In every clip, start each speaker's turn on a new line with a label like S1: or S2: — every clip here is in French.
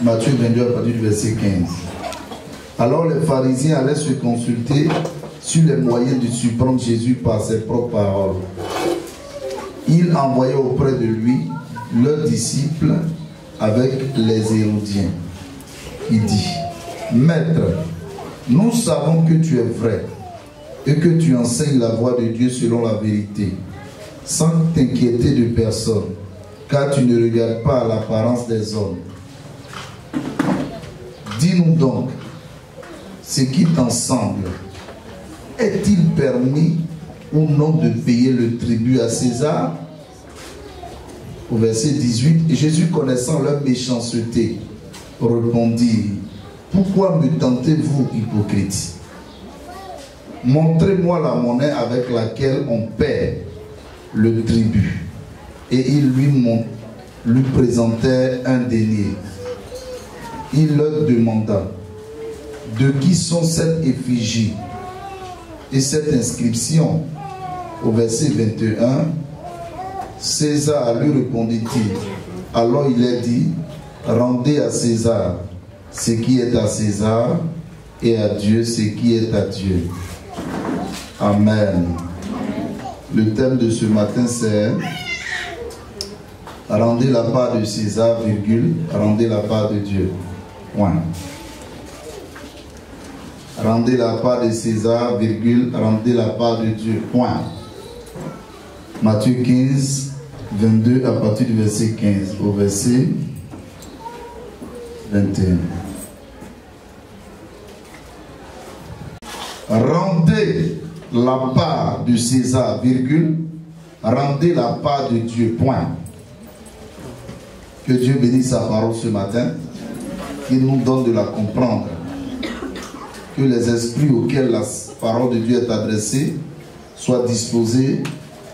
S1: Matthieu 22 à partir du verset 15. Alors les pharisiens allaient se consulter sur les moyens de surprendre Jésus par ses propres paroles. Ils envoyaient auprès de lui leurs disciples avec les Hérodiens. Il dit, Maître, nous savons que tu es vrai et que tu enseignes la voie de Dieu selon la vérité, sans t'inquiéter de personne, car tu ne regardes pas à l'apparence des hommes. Dis-nous donc, ce qui t'ensemble, est-il permis ou non de payer le tribut à César? Au verset 18, et Jésus, connaissant leur méchanceté, répondit, pourquoi me tentez-vous, hypocrites? Montrez-moi la monnaie avec laquelle on paie le tribut. Et il lui présentait un denier. Il leur demanda, de qui sont cette effigie et cette inscription? Au verset 21, César lui répondit-il. Alors il a dit, rendez à César ce qui est à César et à Dieu ce qui est à Dieu. Amen. Le thème de ce matin c'est rendez la part de César, virgule, rendez la part de Dieu. Point. Rendez la part de César, virgule, rendez la part de Dieu. Point. Matthieu 15, 22 à partir du verset 15 au verset 21. Rendez la part de César, virgule, rendez la part de Dieu. Point. Que Dieu bénisse sa parole ce matin, qu'il nous donne de la comprendre. Que les esprits auxquels la parole de Dieu est adressée soient disposés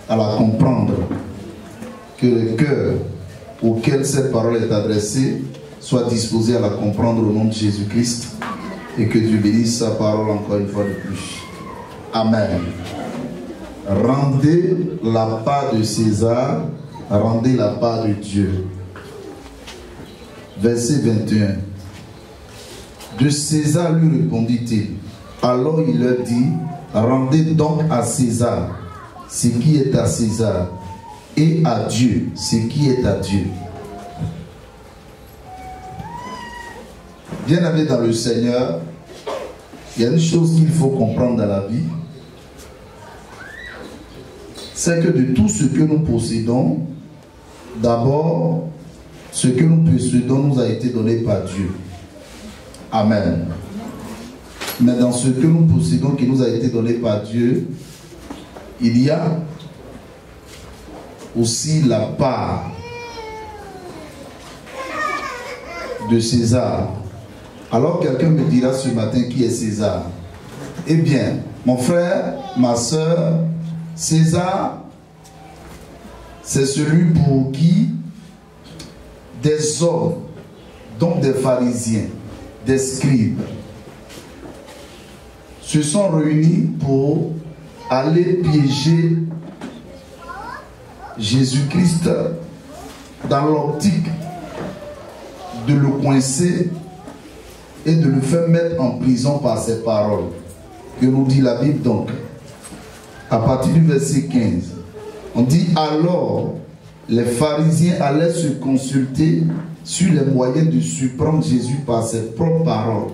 S1: à la comprendre. Que le cœur auquel cette parole est adressée soit disposé à la comprendre au nom de Jésus-Christ. Et que Dieu bénisse sa parole encore une fois de plus. Amen. Rendez la part de César, rendez la part de Dieu. Verset 21. De César lui répondit-il. Alors il leur dit, rendez donc à César ce qui est à César et à Dieu ce qui est à Dieu. Bien-aimés dans le Seigneur, il y a une chose qu'il faut comprendre dans la vie, c'est que de tout ce que nous possédons, d'abord, ce que nous possédons nous a été donné par Dieu. Amen. Mais dans ce que nous possédons qui nous a été donné par Dieu, il y a aussi la part de César. Alors quelqu'un me dira ce matin qui est César. Eh bien, mon frère, ma soeur, César, c'est celui pour qui des hommes, donc des pharisiens, des scribes, se sont réunis pour aller piéger Jésus-Christ dans l'optique de le coincer et de le faire mettre en prison par ses paroles. Que nous dit la Bible donc, à partir du verset 15, on dit alors les pharisiens allaient se consulter sur les moyens de surprendre Jésus par ses propres paroles.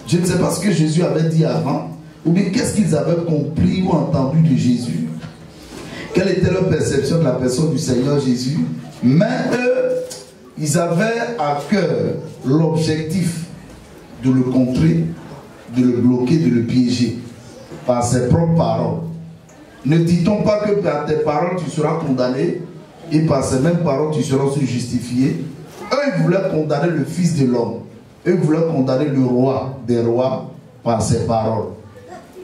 S1: Je ne sais pas ce que Jésus avait dit avant, ou bien qu'est-ce qu'ils avaient compris ou entendu de Jésus. Quelle était leur perception de la personne du Seigneur Jésus. Mais eux, ils avaient à cœur l'objectif de le contrer, de le bloquer, de le piéger par ses propres paroles. Ne dit-on pas que par tes paroles tu seras condamné et par ces mêmes paroles tu seras aussi justifié? Eux, ils voulaient condamner le Fils de l'homme. Eux, ils voulaient condamner le roi des rois par ses paroles.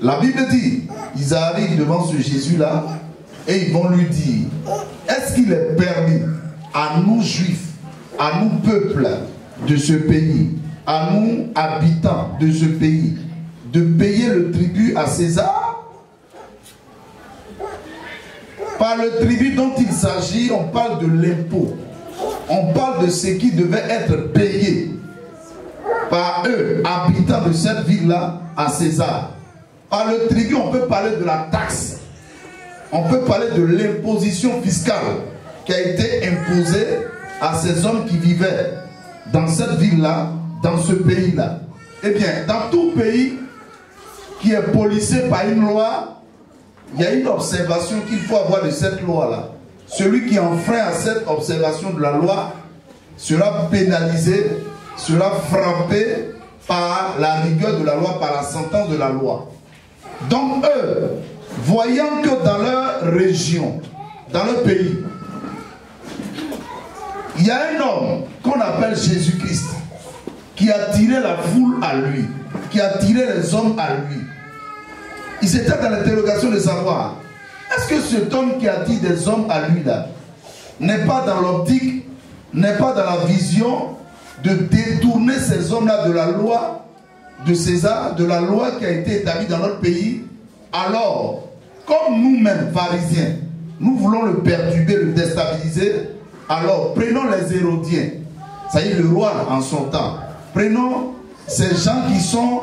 S1: La Bible dit, ils arrivent devant ce Jésus-là et ils vont lui dire, est-ce qu'il est permis à nous juifs, à nous peuples de ce pays, à nous habitants de ce pays, de payer le tribut à César? Par le tribut dont il s'agit, on parle de l'impôt. On parle de ce qui devait être payé par eux, habitants de cette ville-là, à César. Par le tribut, on peut parler de la taxe. On peut parler de l'imposition fiscale qui a été imposée à ces hommes qui vivaient dans cette ville-là, dans ce pays-là. Eh bien, dans tout pays qui est policé par une loi, il y a une observation qu'il faut avoir de cette loi-là. Celui qui enfreint à cette observation de la loi sera pénalisé, sera frappé par la rigueur de la loi, par la sentence de la loi. Donc eux, voyant que dans leur région, dans leur pays, il y a un homme qu'on appelle Jésus-Christ, qui a tiré la foule à lui, qui a tiré les hommes à lui. Ils étaient dans l'interrogation de savoir, est-ce que cet homme qui attire des hommes à lui là, n'est pas dans l'optique, n'est pas dans la vision de détourner ces hommes-là de la loi de César, de la loi qui a été établie dans notre pays? Alors, comme nous-mêmes, pharisiens, nous voulons le perturber, le déstabiliser, alors prenons les Hérodiens, c'est-à-dire le roi en son temps, prenons ces gens qui sont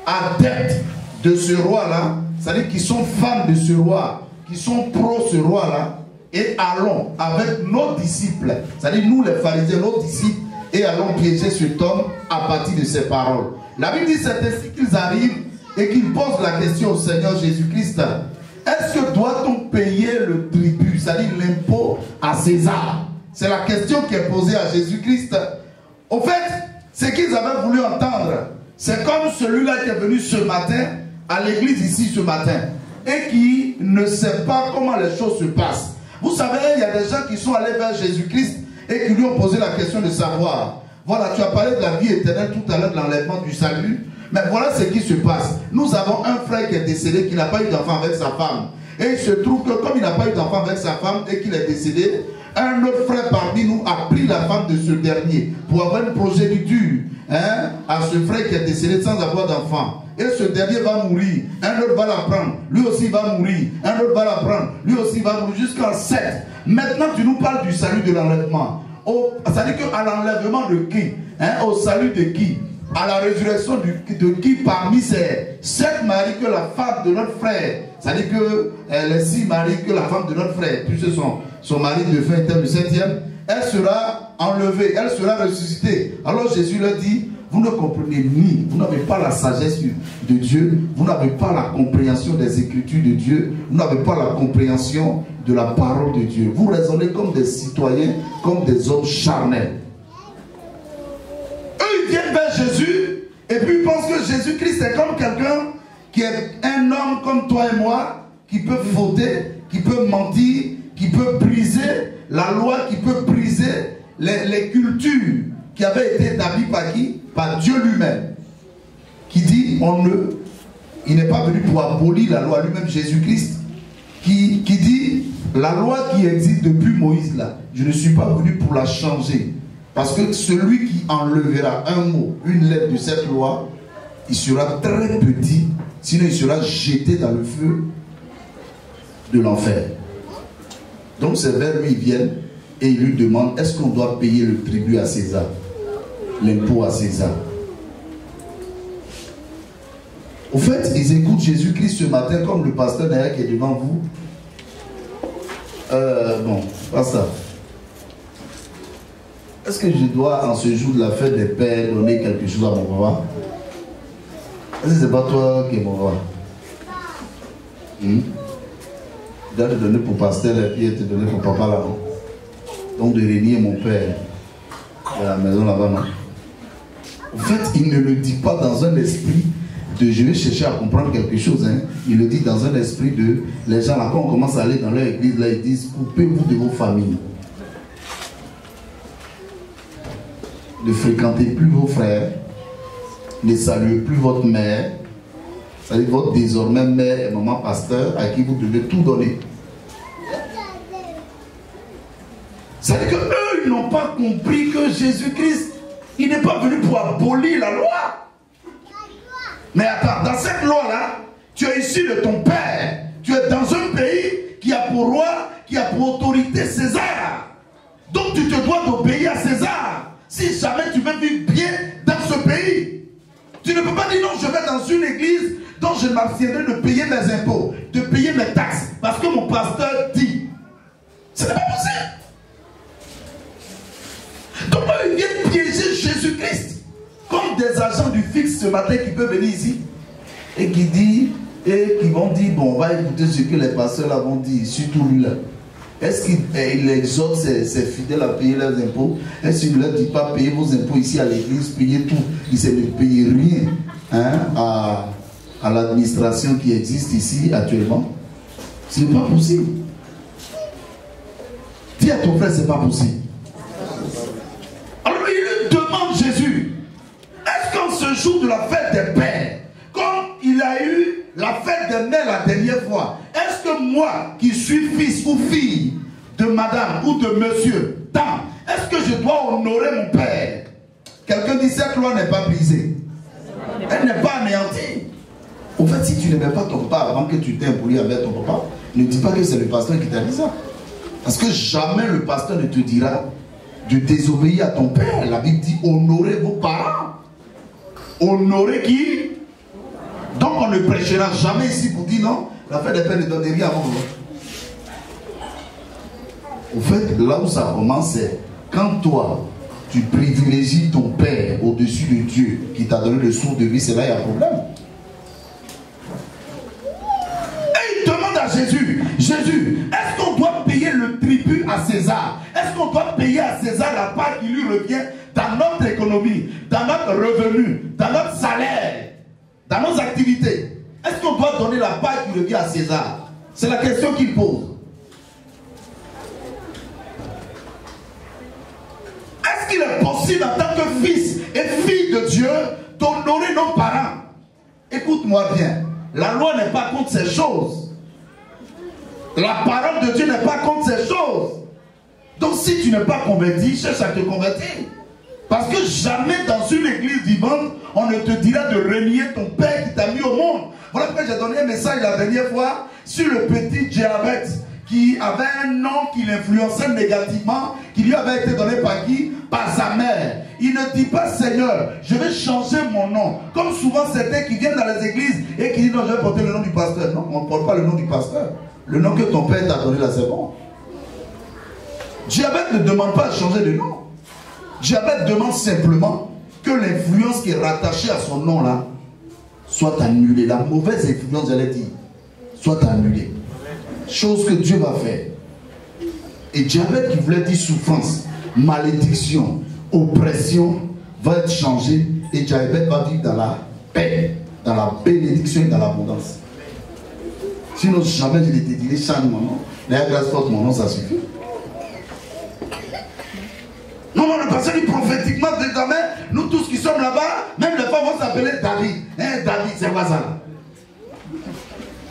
S1: adeptes de ce roi-là, c'est-à-dire qui sont fans de ce roi, qui sont pro ce roi-là, et allons avec nos disciples, c'est-à-dire nous les pharisiens, nos disciples, et allons piéger cet homme à partir de ses paroles. La Bible dit c'est ainsi qu'ils arrivent et qu'ils posent la question au Seigneur Jésus-Christ. Est-ce que doit-on payer le tribut, c'est-à-dire l'impôt à César? C'est la question qui est posée à Jésus-Christ. Au fait, ce qu'ils avaient voulu entendre, c'est comme celui-là qui est venu ce matin à l'église ici ce matin et qui ne sait pas comment les choses se passent. Vous savez, il y a des gens qui sont allés vers Jésus-Christ et qui lui ont posé la question de savoir, voilà, tu as parlé de la vie éternelle tout à l'heure, de l'enlèvement du salut, mais voilà ce qui se passe. Nous avons un frère qui est décédé, qui n'a pas eu d'enfant avec sa femme. Et il se trouve que comme il n'a pas eu d'enfant avec sa femme et qu'il est décédé, un autre frère parmi nous a pris la femme de ce dernier pour avoir une progéniture à ce frère qui est décédé sans avoir d'enfant. Et ce dernier va mourir, un autre va la prendre, lui aussi va mourir, un autre va la prendre, lui aussi va mourir, jusqu'en 7. Maintenant tu nous parles du salut de l'enlèvement. C'est-à-dire qu'à l'enlèvement de qui, au salut de qui, à la résurrection de qui parmi ces 7 maris que la femme de notre frère, c'est-à-dire que les 6 maris que la femme de notre frère, puisque son mari de fin était le 7e, elle sera enlevée, elle sera ressuscitée. Alors Jésus leur dit, vous ne comprenez ni, vous n'avez pas la sagesse de Dieu, vous n'avez pas la compréhension des Écritures de Dieu, vous n'avez pas la compréhension de la parole de Dieu. Vous raisonnez comme des citoyens, comme des hommes charnels. Eux, ils viennent vers Jésus, et puis ils pensent que Jésus-Christ est comme quelqu'un qui est un homme comme toi et moi, qui peut fauter, qui peut mentir, qui peut briser la loi, qui peut briser les cultures qui avaient été établies par qui? Par Dieu lui-même. Qui dit, il n'est pas venu pour abolir la loi, lui-même Jésus-Christ, qui dit, la loi qui existe depuis Moïse là, je ne suis pas venu pour la changer. Parce que celui qui enlèvera un mot, une lettre de cette loi, il sera très petit, sinon il sera jeté dans le feu de l'enfer. Donc c'est vers lui ils viennent et ils lui demandent, est-ce qu'on doit payer le tribut à César, l'impôt à César? Au fait, ils écoutent Jésus-Christ ce matin comme le pasteur derrière qui est devant vous. Bon, pas ça. Est-ce que je dois, en ce jour de la fête des pères, donner quelque chose à mon papa? Est-ce que c'est pas toi qui es mon papa? Je dois te donner pour pasteur et puis te donner pour papa là. Donc de régner mon père à la maison là-bas, non? En fait, il ne le dit pas dans un esprit de je vais chercher à comprendre quelque chose. Il le dit dans un esprit de les gens là, quand on commence à aller dans leur église, là, ils disent coupez-vous de vos familles. Ne fréquentez plus vos frères, ne saluez plus votre mère, c'est-à-dire votre désormais mère et maman pasteur à qui vous devez tout donner. C'est-à-dire qu'eux, ils n'ont pas compris que Jésus-Christ, il n'est pas venu pour abolir la loi. Mais attends, dans cette loi-là, tu es issu de ton père. Tu es dans un pays qui a pour roi, qui a pour autorité César. Donc tu te dois d'obéir à César. Si jamais tu veux vivre bien dans ce pays. Tu ne peux pas dire non, je vais dans une église dont je m'abstiendrai de payer mes impôts, de payer mes taxes, parce que mon pasteur dit. Ce n'est pas possible. Donc ils viennent piéger Jésus-Christ. Comme des agents du fixe ce matin qui peuvent venir ici et qui disent, et qui vont dire, bon, on va écouter ce que les pasteurs là vont dire, surtout lui là. Est-ce qu'il exhorte ses fidèles à payer leurs impôts? Est-ce qu'il ne leur dit pas payer vos impôts ici à l'église, payer tout? Il ne paye rien hein, à l'administration qui existe ici actuellement. Ce n'est pas possible. Dis à ton frère, ce n'est pas possible. Alors il lui demande Jésus, est-ce qu'en ce jour de la fête des pères, comme il a eu la fête des mères la dernière fois, est-ce que moi qui suis fils ou fille de madame ou de monsieur, est-ce que je dois honorer mon père? Quelqu'un dit cette loi n'est pas brisée. Elle n'est pas anéantie. Au fait, si tu n'aimais pas ton papa avant que tu t'aies impolié avec ton papa, ne dis pas que c'est le pasteur qui t'a dit ça. Parce que jamais le pasteur ne te dira de désobéir à ton père. La Bible dit honorer vos parents. Honorer qui? Donc on ne prêchera jamais ici pour dire non, la fête des pères ne donne rien à mon. Au fait, là où ça commence, c'est quand toi, tu privilégies ton père au-dessus de Dieu qui t'a donné le sourd de vie, c'est là qu'il y a un problème. Et il demande à Jésus, Jésus, est-ce qu'on doit payer le tribut à César? Est-ce qu'on doit payer à César la part qui lui revient dans notre économie, dans notre revenu, dans notre salaire, dans nos activités? Est-ce qu'on doit donner la part qui revient à César? C'est la question qu'il pose. Est-ce qu'il est possible en tant que fils et fille de Dieu d'honorer nos parents? Écoute-moi bien, la loi n'est pas contre ces choses. La parole de Dieu n'est pas contre ces choses. Donc si tu n'es pas converti, cherche à te convertir. Parce que jamais dans une église vivante, on ne te dira de renier ton père qui t'a mis au monde. Voilà pourquoi j'ai donné un message la dernière fois sur le petit Diabète qui avait un nom qui l'influençait négativement, qui lui avait été donné par qui? Par sa mère. Il ne dit pas Seigneur, je vais changer mon nom. Comme souvent certains qui viennent dans les églises et qui disent non, je vais porter le nom du pasteur. Non, on ne porte pas le nom du pasteur. Le nom que ton père t'a donné là, c'est bon. Diabète ne demande pas de changer de nom. Diabète demande simplement que l'influence qui est rattachée à son nom là soit annulée. La mauvaise influence, j'allais dire, soit annulée. Chose que Dieu va faire. Et diabète qui voulait dire souffrance, malédiction, oppression, va être changé et diabète va vivre dans la paix, dans la bénédiction et dans l'abondance. Sinon, jamais je ne te dirai change mon nom. La grâce forte mon nom, ça suffit. Non, non, le pasteur dit prophétiquement désormais, nous tous qui sommes là-bas, même les femmes vont s'appeler David. Hein, David, c'est quoi ça?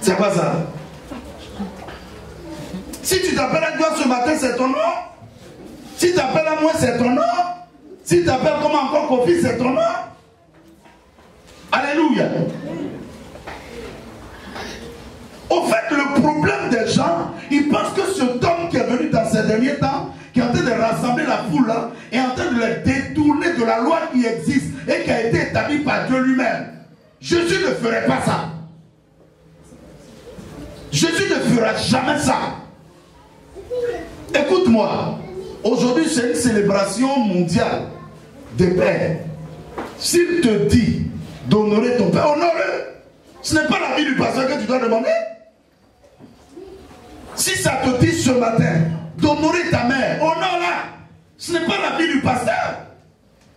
S1: C'est quoi ça? Si tu t'appelles à Dieu ce matin, c'est ton nom. Si tu t'appelles à moi, c'est ton nom. Si tu t'appelles comme encore Kofi, c'est ton nom. Alléluia. Au fait, le problème des gens, ils pensent que cet homme qui est venu dans ces derniers temps, qui est en train de rassembler la foule là, est en train de les détourner de la loi qui existe et qui a été établie par Dieu lui-même. Jésus ne ferait pas ça. Jésus ne fera jamais ça. Écoute-moi, aujourd'hui c'est une célébration mondiale des pères. S'il te dit d'honorer ton père, honore-le. Ce n'est pas la vie du pasteur que tu dois demander. Si ça te dit ce matin d'honorer ta mère, honore-la. Ce n'est pas la vie du pasteur.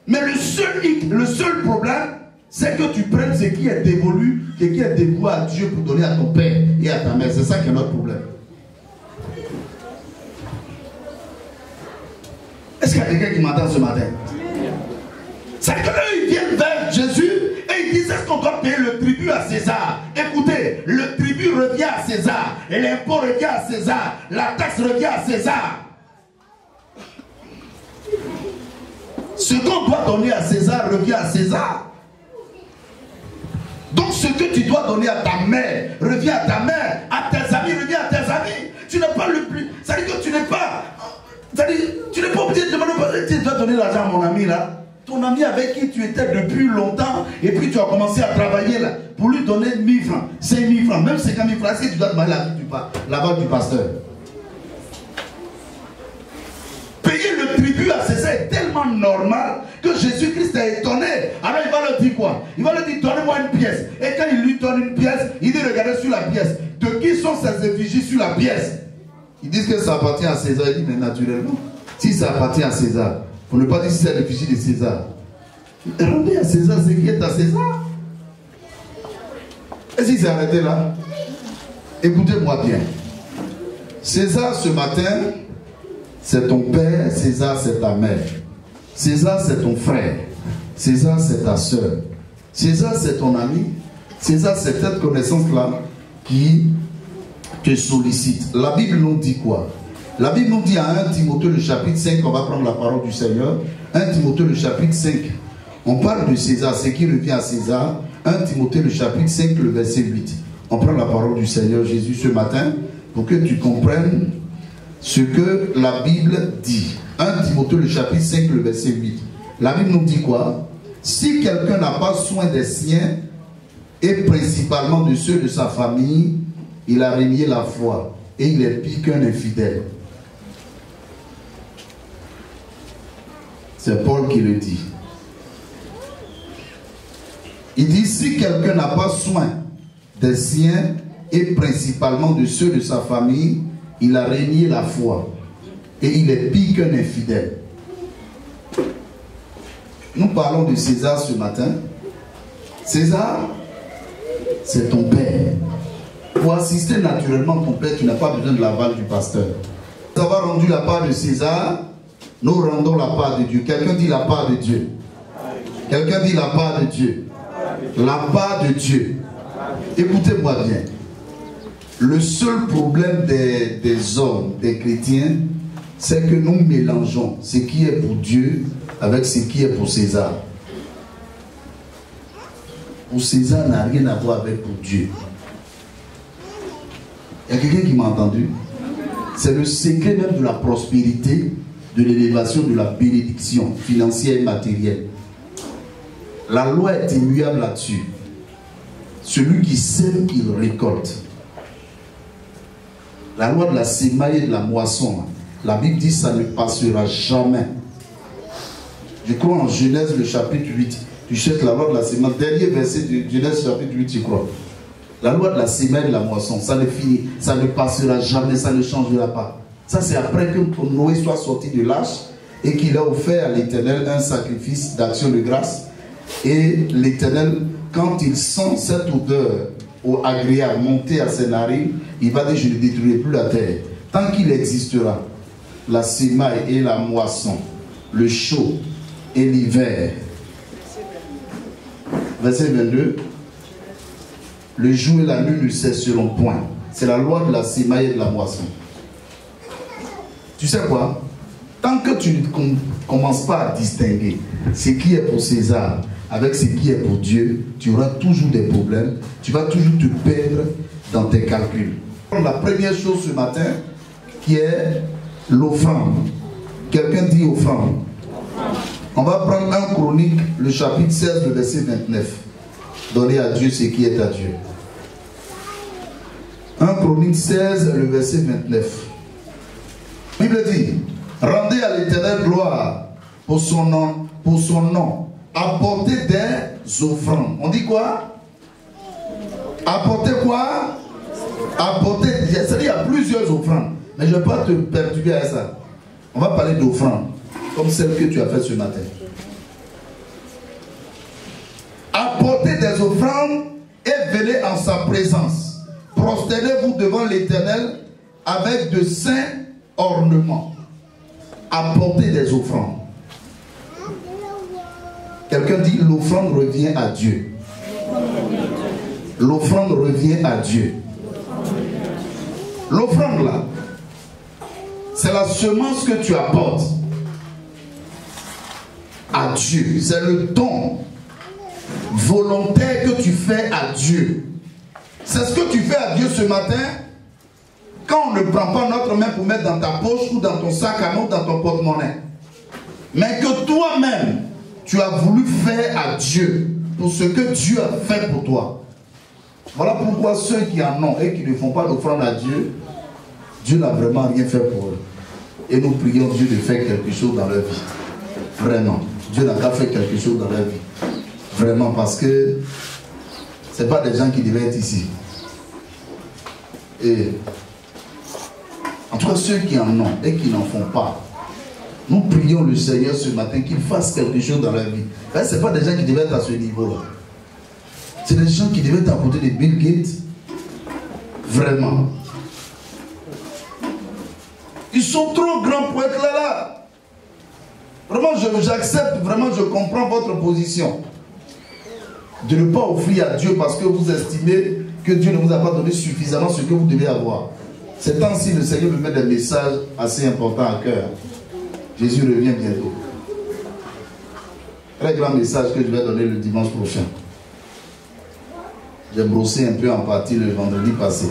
S1: Mais le seul problème, c'est que tu prennes ce qui est dévolu, ce qui est dévoué à Dieu pour donner à ton père et à ta mère. C'est ça qui est notre problème. Est-ce qu'il y a quelqu'un qui m'entend ce matin? C'est qu'eux, ils viennent vers Jésus et ils disent, est-ce qu'on doit payer le tribut à César? Écoutez, le tribut revient à César, et l'impôt revient à César, la taxe revient à César. Ce qu'on doit donner à César revient à César. Donc ce que tu dois donner à ta mère revient à ta mère, à tes amis revient à tes amis. Tu n'es pas le plus... Ça veut dire que tu n'es pas... C'est-à-dire, tu n'es pas obligé de demander, tu dois donner l'argent à mon ami là. ton ami avec qui tu étais depuis longtemps, et puis tu as commencé à travailler là, pour lui donner 1000 francs, 5000 francs, même 50 000 francs, est-ce que tu dois demander la balle du pasteur? Payer le tribut à César est tellement normal que Jésus-Christ est étonné. Alors il va leur dire quoi? Il va leur dire, donnez-moi une pièce. Et quand il lui donne une pièce, il dit, regardez sur la pièce. De qui sont ces effigies sur la pièce? Ils disent que ça appartient à César. Il dit, mais naturellement, si ça appartient à César, pour ne pas dire si c'est l'effigie de César, rendez à César ce qui est à César. Est-ce qu'il s'est arrêté là? Écoutez-moi bien. César, ce matin, c'est ton père, César, c'est ta mère. César, c'est ton frère. César, c'est ta soeur. César, c'est ton ami. César, c'est cette connaissance-là qui te sollicite. La Bible nous dit quoi? La Bible nous dit à 1 Timothée le chapitre 5, on va prendre la parole du Seigneur. 1 Timothée le chapitre 5. On parle de César, ce qui revient à César. 1 Timothée le chapitre 5, le verset 8. On prend la parole du Seigneur Jésus ce matin pour que tu comprennes ce que la Bible dit. 1 Timothée le chapitre 5, le verset 8. La Bible nous dit quoi? Si quelqu'un n'a pas soin des siens, et principalement de ceux de sa famille, il a renié la foi, et il est pire qu'un infidèle. C'est Paul qui le dit. Il dit, si quelqu'un n'a pas soin des siens, et principalement de ceux de sa famille, il a renié la foi, et il est pire qu'un infidèle. Nous parlons de César ce matin. César, c'est ton père. Pour assister naturellement ton père, tu n'as pas besoin de l'aval du pasteur. Nous avons rendu la part de César, nous rendons la part de Dieu. Quelqu'un dit la part de Dieu. Quelqu'un dit la part de Dieu. La part de Dieu. Écoutez-moi bien. Le seul problème des hommes, des chrétiens, c'est que nous mélangeons ce qui est pour Dieu avec ce qui est pour César. Pour César n'a rien à voir avec pour Dieu. Il y a quelqu'un qui m'a entendu? C'est le secret même de la prospérité, de l'élévation, de la bénédiction financière et matérielle. La loi est immuable là-dessus. Celui qui sème, il récolte. La loi de la sémaille et de la moisson, la Bible dit que ça ne passera jamais. Je crois en Genèse le chapitre 8. Tu cherches la loi de la sémaille. Dernier verset de Genèse chapitre 8, tu crois. La loi de la sémaille et de la moisson, ça ne finit, ça ne passera jamais, ça ne changera pas. Ça c'est après que Noé soit sorti de l'arche et qu'il a offert à l'Éternel un sacrifice d'action de grâce. Et l'Éternel, quand il sent cette odeur agréable monter à ses narines, il va dire, je ne détruirai plus la terre. Tant qu'il existera, la sémaille et la moisson, le chaud et l'hiver. Verset 22. Le jour et la nuit ne cesseront point. C'est la loi de la sémaille et de la moisson. Tu sais quoi? Tant que tu ne commences pas à distinguer ce qui est pour César avec ce qui est pour Dieu, tu auras toujours des problèmes. Tu vas toujours te perdre dans tes calculs. La première chose ce matin, qui est l'offrande. Quelqu'un dit offrande. On va prendre 1 Chronique, le chapitre 16, le verset 29. Donnez à Dieu ce qui est à Dieu. 1 Chronique 16, le verset 29. La Bible dit, rendez à l'Éternel gloire pour son nom. Apportez des offrandes. On dit quoi? Apportez quoi? Apportez. C'est-à-dire il y a plusieurs offrandes. Mais je ne vais pas te perturber à ça. On va parler d'offrandes. Comme celle que tu as faite ce matin. Apportez des offrandes et venez en sa présence. Prosternez-vous devant l'Éternel avec de saints ornements. Apportez des offrandes. Quelqu'un dit l'offrande revient à Dieu. L'offrande revient à Dieu. L'offrande là, c'est la semence que tu apportes à Dieu. C'est le don volontaire que tu fais à Dieu. C'est ce que tu fais à Dieu ce matin quand on ne prend pas notre main pour mettre dans ta poche ou dans ton sac à main ou dans ton porte-monnaie. Mais que toi-même, tu as voulu faire à Dieu pour ce que Dieu a fait pour toi. Voilà pourquoi ceux qui en ont et qui ne font pas d'offrande à Dieu, Dieu n'a vraiment rien fait pour eux. Et nous prions Dieu de faire quelque chose dans leur vie. Vraiment. Dieu n'a pas fait quelque chose dans leur vie. Vraiment, parce que ce n'est pas des gens qui devaient être ici. Et en tout cas, ceux qui en ont et qui n'en font pas, nous prions le Seigneur ce matin qu'il fasse quelque chose dans leur vie. Ce n'est pas des gens qui devaient être à ce niveau-là. C'est des gens qui devaient être à côté de Bill Gates. Vraiment. Ils sont trop grands pour être là. Vraiment, j'accepte, vraiment, je comprends votre position. De ne pas offrir à Dieu parce que vous estimez que Dieu ne vous a pas donné suffisamment ce que vous devez avoir. Ces temps-ci, le Seigneur me met des messages assez importants à cœur. Jésus revient bientôt. Très grand message que je vais donner le dimanche prochain. J'ai brossé un peu en partie le vendredi passé.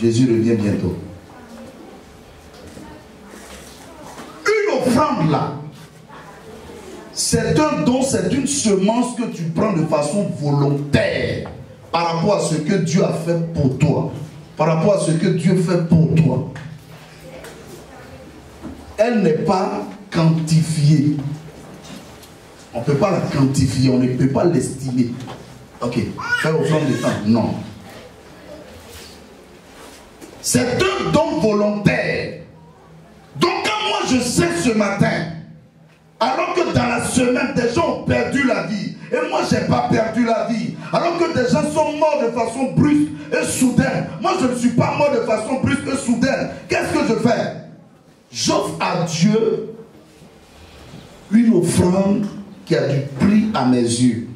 S1: Jésus revient bientôt. Une offrande là, c'est un don, c'est une semence que tu prends de façon volontaire par rapport à ce que Dieu a fait pour toi. Par rapport à ce que Dieu fait pour toi. Elle n'est pas quantifiée. On ne peut pas la quantifier, on ne peut pas l'estimer. Ok, faire offrande de temps, non. C'est un don volontaire. Donc quand moi je sais ce matin, alors que dans la semaine des gens ont perdu la vie, et moi je n'ai pas perdu la vie, alors que des gens sont morts de façon brusque et soudaine, moi je ne suis pas mort de façon brusque et soudaine, qu'est-ce que je fais? J'offre à Dieu une offrande qui a du prix à mes yeux,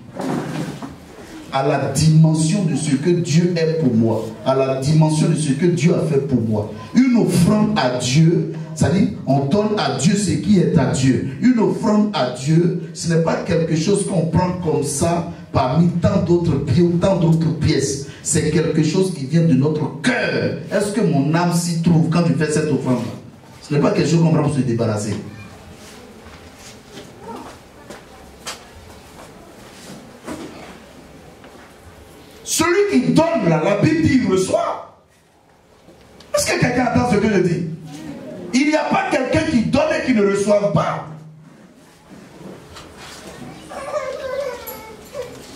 S1: à la dimension de ce que Dieu est pour moi, à la dimension de ce que Dieu a fait pour moi. Une offrande à Dieu, c'est-à-dire on donne à Dieu ce qui est à Dieu. Une offrande à Dieu, ce n'est pas quelque chose qu'on prend comme ça parmi tant d'autres pièces. C'est quelque chose qui vient de notre cœur. Est-ce que mon âme s'y trouve quand je fais cette offrande? Ce n'est pas quelque chose qu'on prend pour se débarrasser. Celui qui donne là, la Bible dit, il reçoit. Est-ce que quelqu'un entend ce que je dis? Il n'y a pas quelqu'un qui donne et qui ne reçoit pas.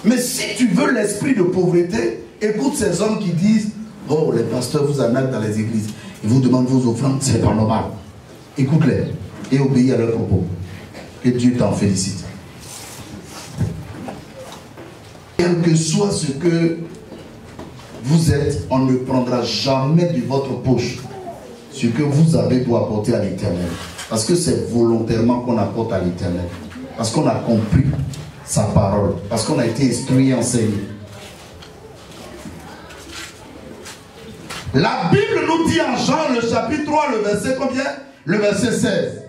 S1: Mais si tu veux l'esprit de pauvreté, écoute ces hommes qui disent, oh, les pasteurs vous arnaquent dans les églises, ils vous demandent vos offrandes, c'est pas normal. Écoute-les et obéis à leurs propos. Que Dieu t'en félicite. Quel que soit ce que vous êtes, on ne prendra jamais de votre poche ce que vous avez pour apporter à l'Éternel. Parce que c'est volontairement qu'on apporte à l'Éternel. Parce qu'on a compris sa parole. Parce qu'on a été instruit et enseigné. La Bible nous dit en Jean, le chapitre 3, le verset combien? Le verset 16.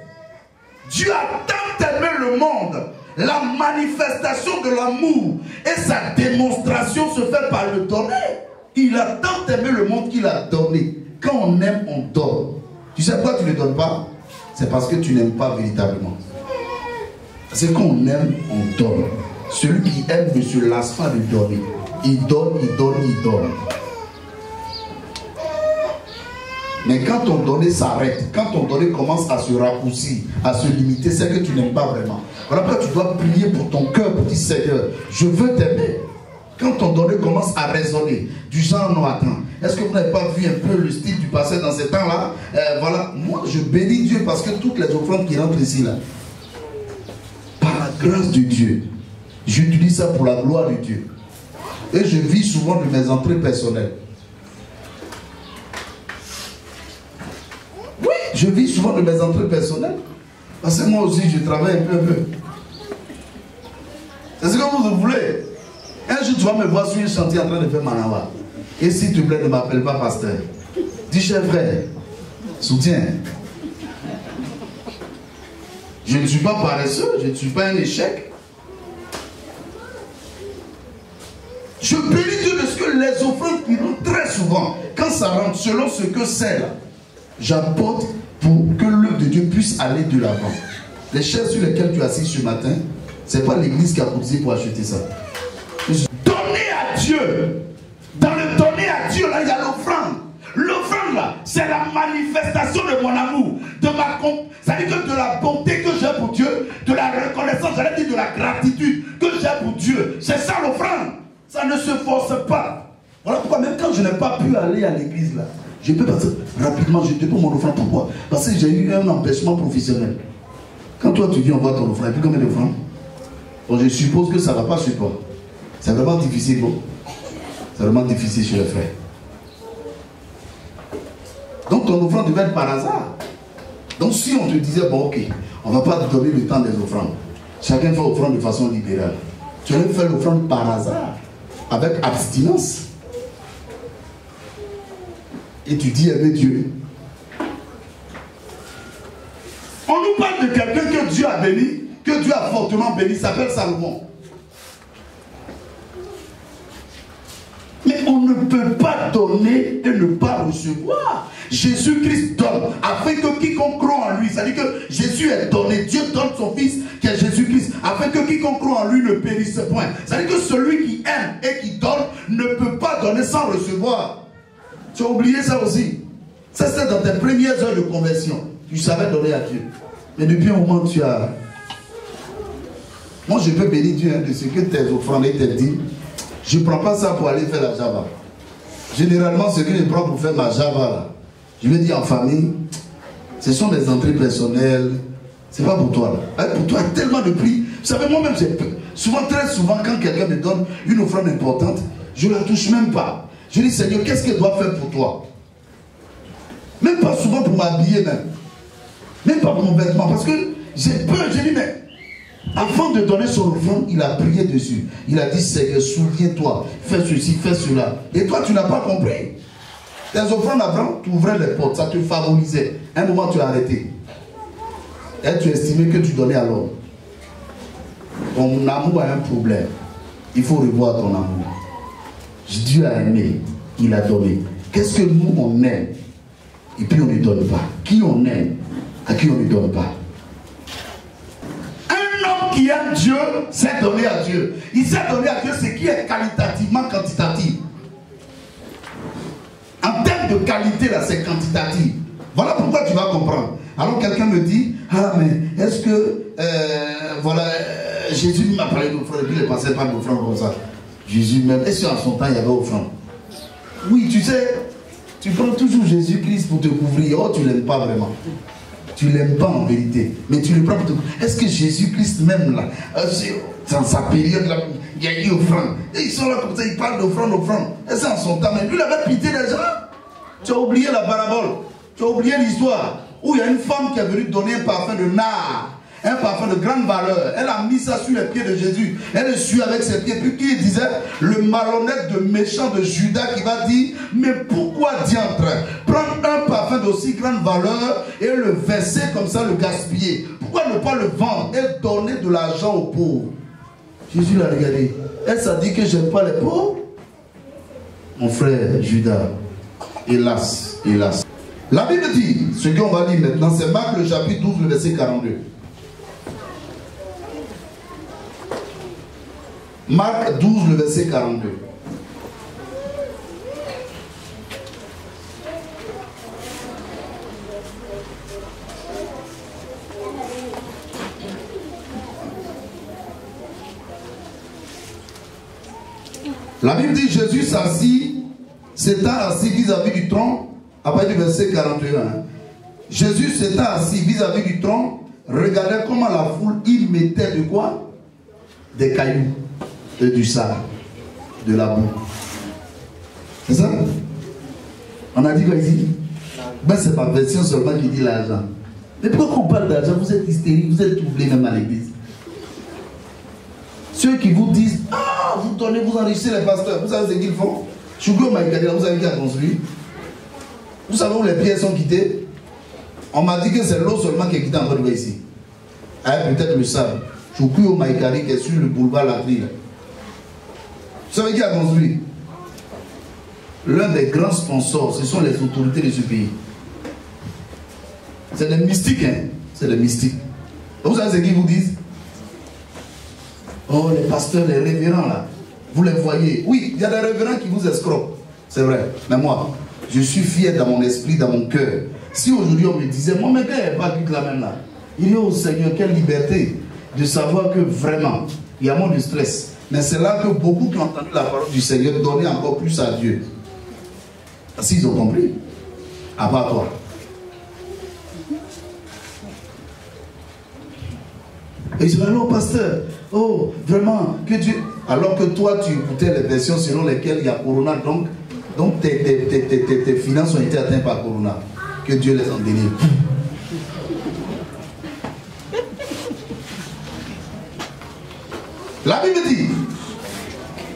S1: Dieu a tant aimé le monde. La manifestation de l'amour et sa démonstration se fait par le donner. Il a tant aimé le monde qu'il a donné. Quand on aime, on donne. Tu sais pourquoi tu ne donnes pas? C'est parce que tu n'aimes pas véritablement. C'est qu'on aime, on donne. Celui qui aime ne se lasse pas de donner. Il donne, il donne, il donne. Mais quand ton donné s'arrête, quand ton donné commence à se raccourcir, à se limiter, c'est que tu n'aimes pas vraiment. Voilà pourquoi tu dois prier pour ton cœur, pour dire Seigneur, je veux t'aimer. Quand ton donné commence à résonner, du genre non, attends, est-ce que vous n'avez pas vu un peu le style du passé dans ces temps-là? Voilà, moi je bénis Dieu parce que toutes les offrandes qui rentrent ici, là, par la grâce de Dieu, j'utilise ça pour la gloire de Dieu. Et je vis souvent de mes entrées personnelles. Je vis souvent de mes entrées personnelles. Parce que moi aussi, je travaille un peu. C'est ce que vous voulez. Un jour, tu vas me voir sur un chantier en train de faire Manawa. Et s'il te plaît, ne m'appelle pas pasteur. Dis, cher frère, soutiens. Je ne suis pas paresseux, je ne suis pas un échec. Je bénis Dieu de ce que les offrandes qui rentrent très souvent, quand ça rentre selon ce que c'est là, j'apporte pour que l'œuvre de Dieu puisse aller de l'avant. Les chaises sur lesquelles tu es assis ce matin, Ce n'est pas l'église qui a cotisé pour acheter ça. Donner à Dieu. Dans le donner à Dieu, là, il y a l'offrande. L'offrande, là, c'est la manifestation de mon amour, de ma c'est-à-dire que de la bonté que j'ai pour Dieu, de la reconnaissance, j'allais dire de la gratitude que j'ai pour Dieu. C'est ça l'offrande. Ça ne se force pas. Voilà pourquoi même quand je n'ai pas pu aller à l'église, là, je peux passer rapidement, je dépose mon offrande. Pourquoi? Parce que j'ai eu un empêchement professionnel. Quand toi tu viens, on voit ton offrande. Et puis combien d'offrandes? Bon, je suppose que ça ne va pas sur toi. C'est vraiment difficile, bon. C'est vraiment difficile chez les frères. Donc ton offrande devait être par hasard. Donc si on te disait, bon ok, on ne va pas te donner le temps des offrandes. Chacun fait l'offrande de façon libérale. Tu allais faire l'offrande par hasard, avec abstinence. Et tu dis, aimer Dieu. On nous parle de quelqu'un que Dieu a béni, que Dieu a fortement béni, il s'appelle Salomon. Mais on ne peut pas donner et ne pas recevoir. Jésus-Christ donne, afin que quiconque croit en lui, c'est-à-dire que Jésus est donné, Dieu donne son Fils, qui est Jésus-Christ, afin que quiconque croit en lui ne périsse point. C'est-à-dire que celui qui aime et qui donne ne peut pas donner sans recevoir. Tu as oublié ça aussi. Ça c'était dans tes premières heures de conversion. Tu savais donner à Dieu. Mais depuis un moment tu as... Moi je peux bénir Dieu de ce que tes offrandes et tes dîmes. Je ne prends pas ça pour aller faire la Java. Généralement, ce que je prends pour faire ma Java, là, je vais dire en famille, ce sont des entrées personnelles. Ce n'est pas pour toi. Là. Pour toi, il y a tellement de prix. Vous savez, moi-même, souvent, très souvent, quand quelqu'un me donne une offrande importante, je ne la touche même pas. Je dis, Seigneur, qu'est-ce qu'elle doit faire pour toi? Même pas souvent pour m'habiller, même. Même pas pour mon vêtement. Parce que j'ai peur. Je dis, mais... Avant de donner son offrande, il a prié dessus. Il a dit, Seigneur, souviens-toi, fais ceci, fais cela. Et toi, tu n'as pas compris. Tes offrandes avant, tu ouvrais les portes, ça te favorisait. À un moment, tu as arrêté. Et tu estimais que tu donnais à l'homme. Ton amour a un problème. Il faut revoir ton amour. Dieu a aimé, il a donné. Qu'est-ce que nous, on aime? Et puis on ne donne pas. Qui on aime, à qui on ne donne pas? Qui aime Dieu, s'est donné à Dieu. Il s'est donné à Dieu ce qui est qualitativement quantitatif. En termes de qualité, là, c'est quantitatif. Voilà pourquoi tu vas comprendre. Alors quelqu'un me dit, ah mais est-ce que, Jésus m'a parlé d'offrande, et puis il ne passait pas d'offrande comme ça. Jésus même, est-ce qu'en son temps il y avait offrande? Oui, tu sais, tu prends toujours Jésus-Christ pour te couvrir. Oh, tu ne l'aimes pas vraiment. Tu ne l'aimes pas en vérité, mais tu le prends pour te... Est-ce que Jésus-Christ même là, dans sa période là, il y a eu offrande. Et ils sont là comme ça, ils parlent d'offrande. Et c'est en son temps, mais lui il avait pitié des gens. Tu as oublié la parabole, tu as oublié l'histoire, où il y a une femme qui est venue donner un parfum de nard, un parfum de grande valeur. Elle a mis ça sur les pieds de Jésus. Elle le suit avec ses pieds. Puis qui disait, le malhonnête de méchant de Judas qui va dire, mais pourquoi diantre prendre un parfum d'aussi grande valeur et le verser comme ça, le gaspiller? Pourquoi ne pas le vendre et donner de l'argent aux pauvres? Jésus l'a regardé. Elle s'est dit que j'aime pas les pauvres. Mon frère Judas, hélas, hélas. La Bible dit, ce qu'on va lire maintenant, c'est Marc le chapitre 12, le verset 42. Marc 12, le verset 42. La Bible dit, Jésus s'assit, s'étant assis vis-à-vis du tronc, après du verset 41. Jésus s'étant assis vis-à-vis du tronc, regardait comment la foule y mettait de quoi? Des cailloux. Et du sable, de la boue. C'est ça? On a dit quoi ici? Ben c'est ma version seulement qui dit l'argent. Mais pourquoi on parle d'argent? Vous êtes hystérique, vous êtes troublés même à l'église. Ceux qui vous disent, ah, vous donnez, vous enrichissez les pasteurs. Vous savez ce qu'ils font? Chougo Maïkadila, vous savez qui a construit? Vous savez où les pierres sont quittées? On m'a dit que c'est l'eau seulement qui est quittée en train de ici. Ah, peut-être le sable. Chougo Maïkadila qui est sur le boulevard Lacry. Vous savez qui a construit? L'un des grands sponsors, ce sont les autorités de ce pays. C'est des mystiques, hein? C'est des mystiques. Vous savez ce qu'ils vous disent? Oh, les pasteurs, les révérends là, vous les voyez. Oui, il y a des révérends qui vous escroquent. C'est vrai. Mais moi, je suis fier dans mon esprit, dans mon cœur. Si aujourd'hui on me disait, moi, mais qu'elle n'est pas toute la même là. Il y a au Seigneur, quelle liberté de savoir que vraiment, il y a moins de stress. Mais c'est là que beaucoup qui ont entendu la parole du Seigneur donnaient encore plus à Dieu. S'ils ont compris, à part toi. Et je dis, alors pasteur, oh, vraiment, que Dieu... Alors que toi, tu écoutais les versions selon lesquelles il y a Corona, donc tes finances ont été atteintes par Corona. Que Dieu les en délivre. La Bible dit,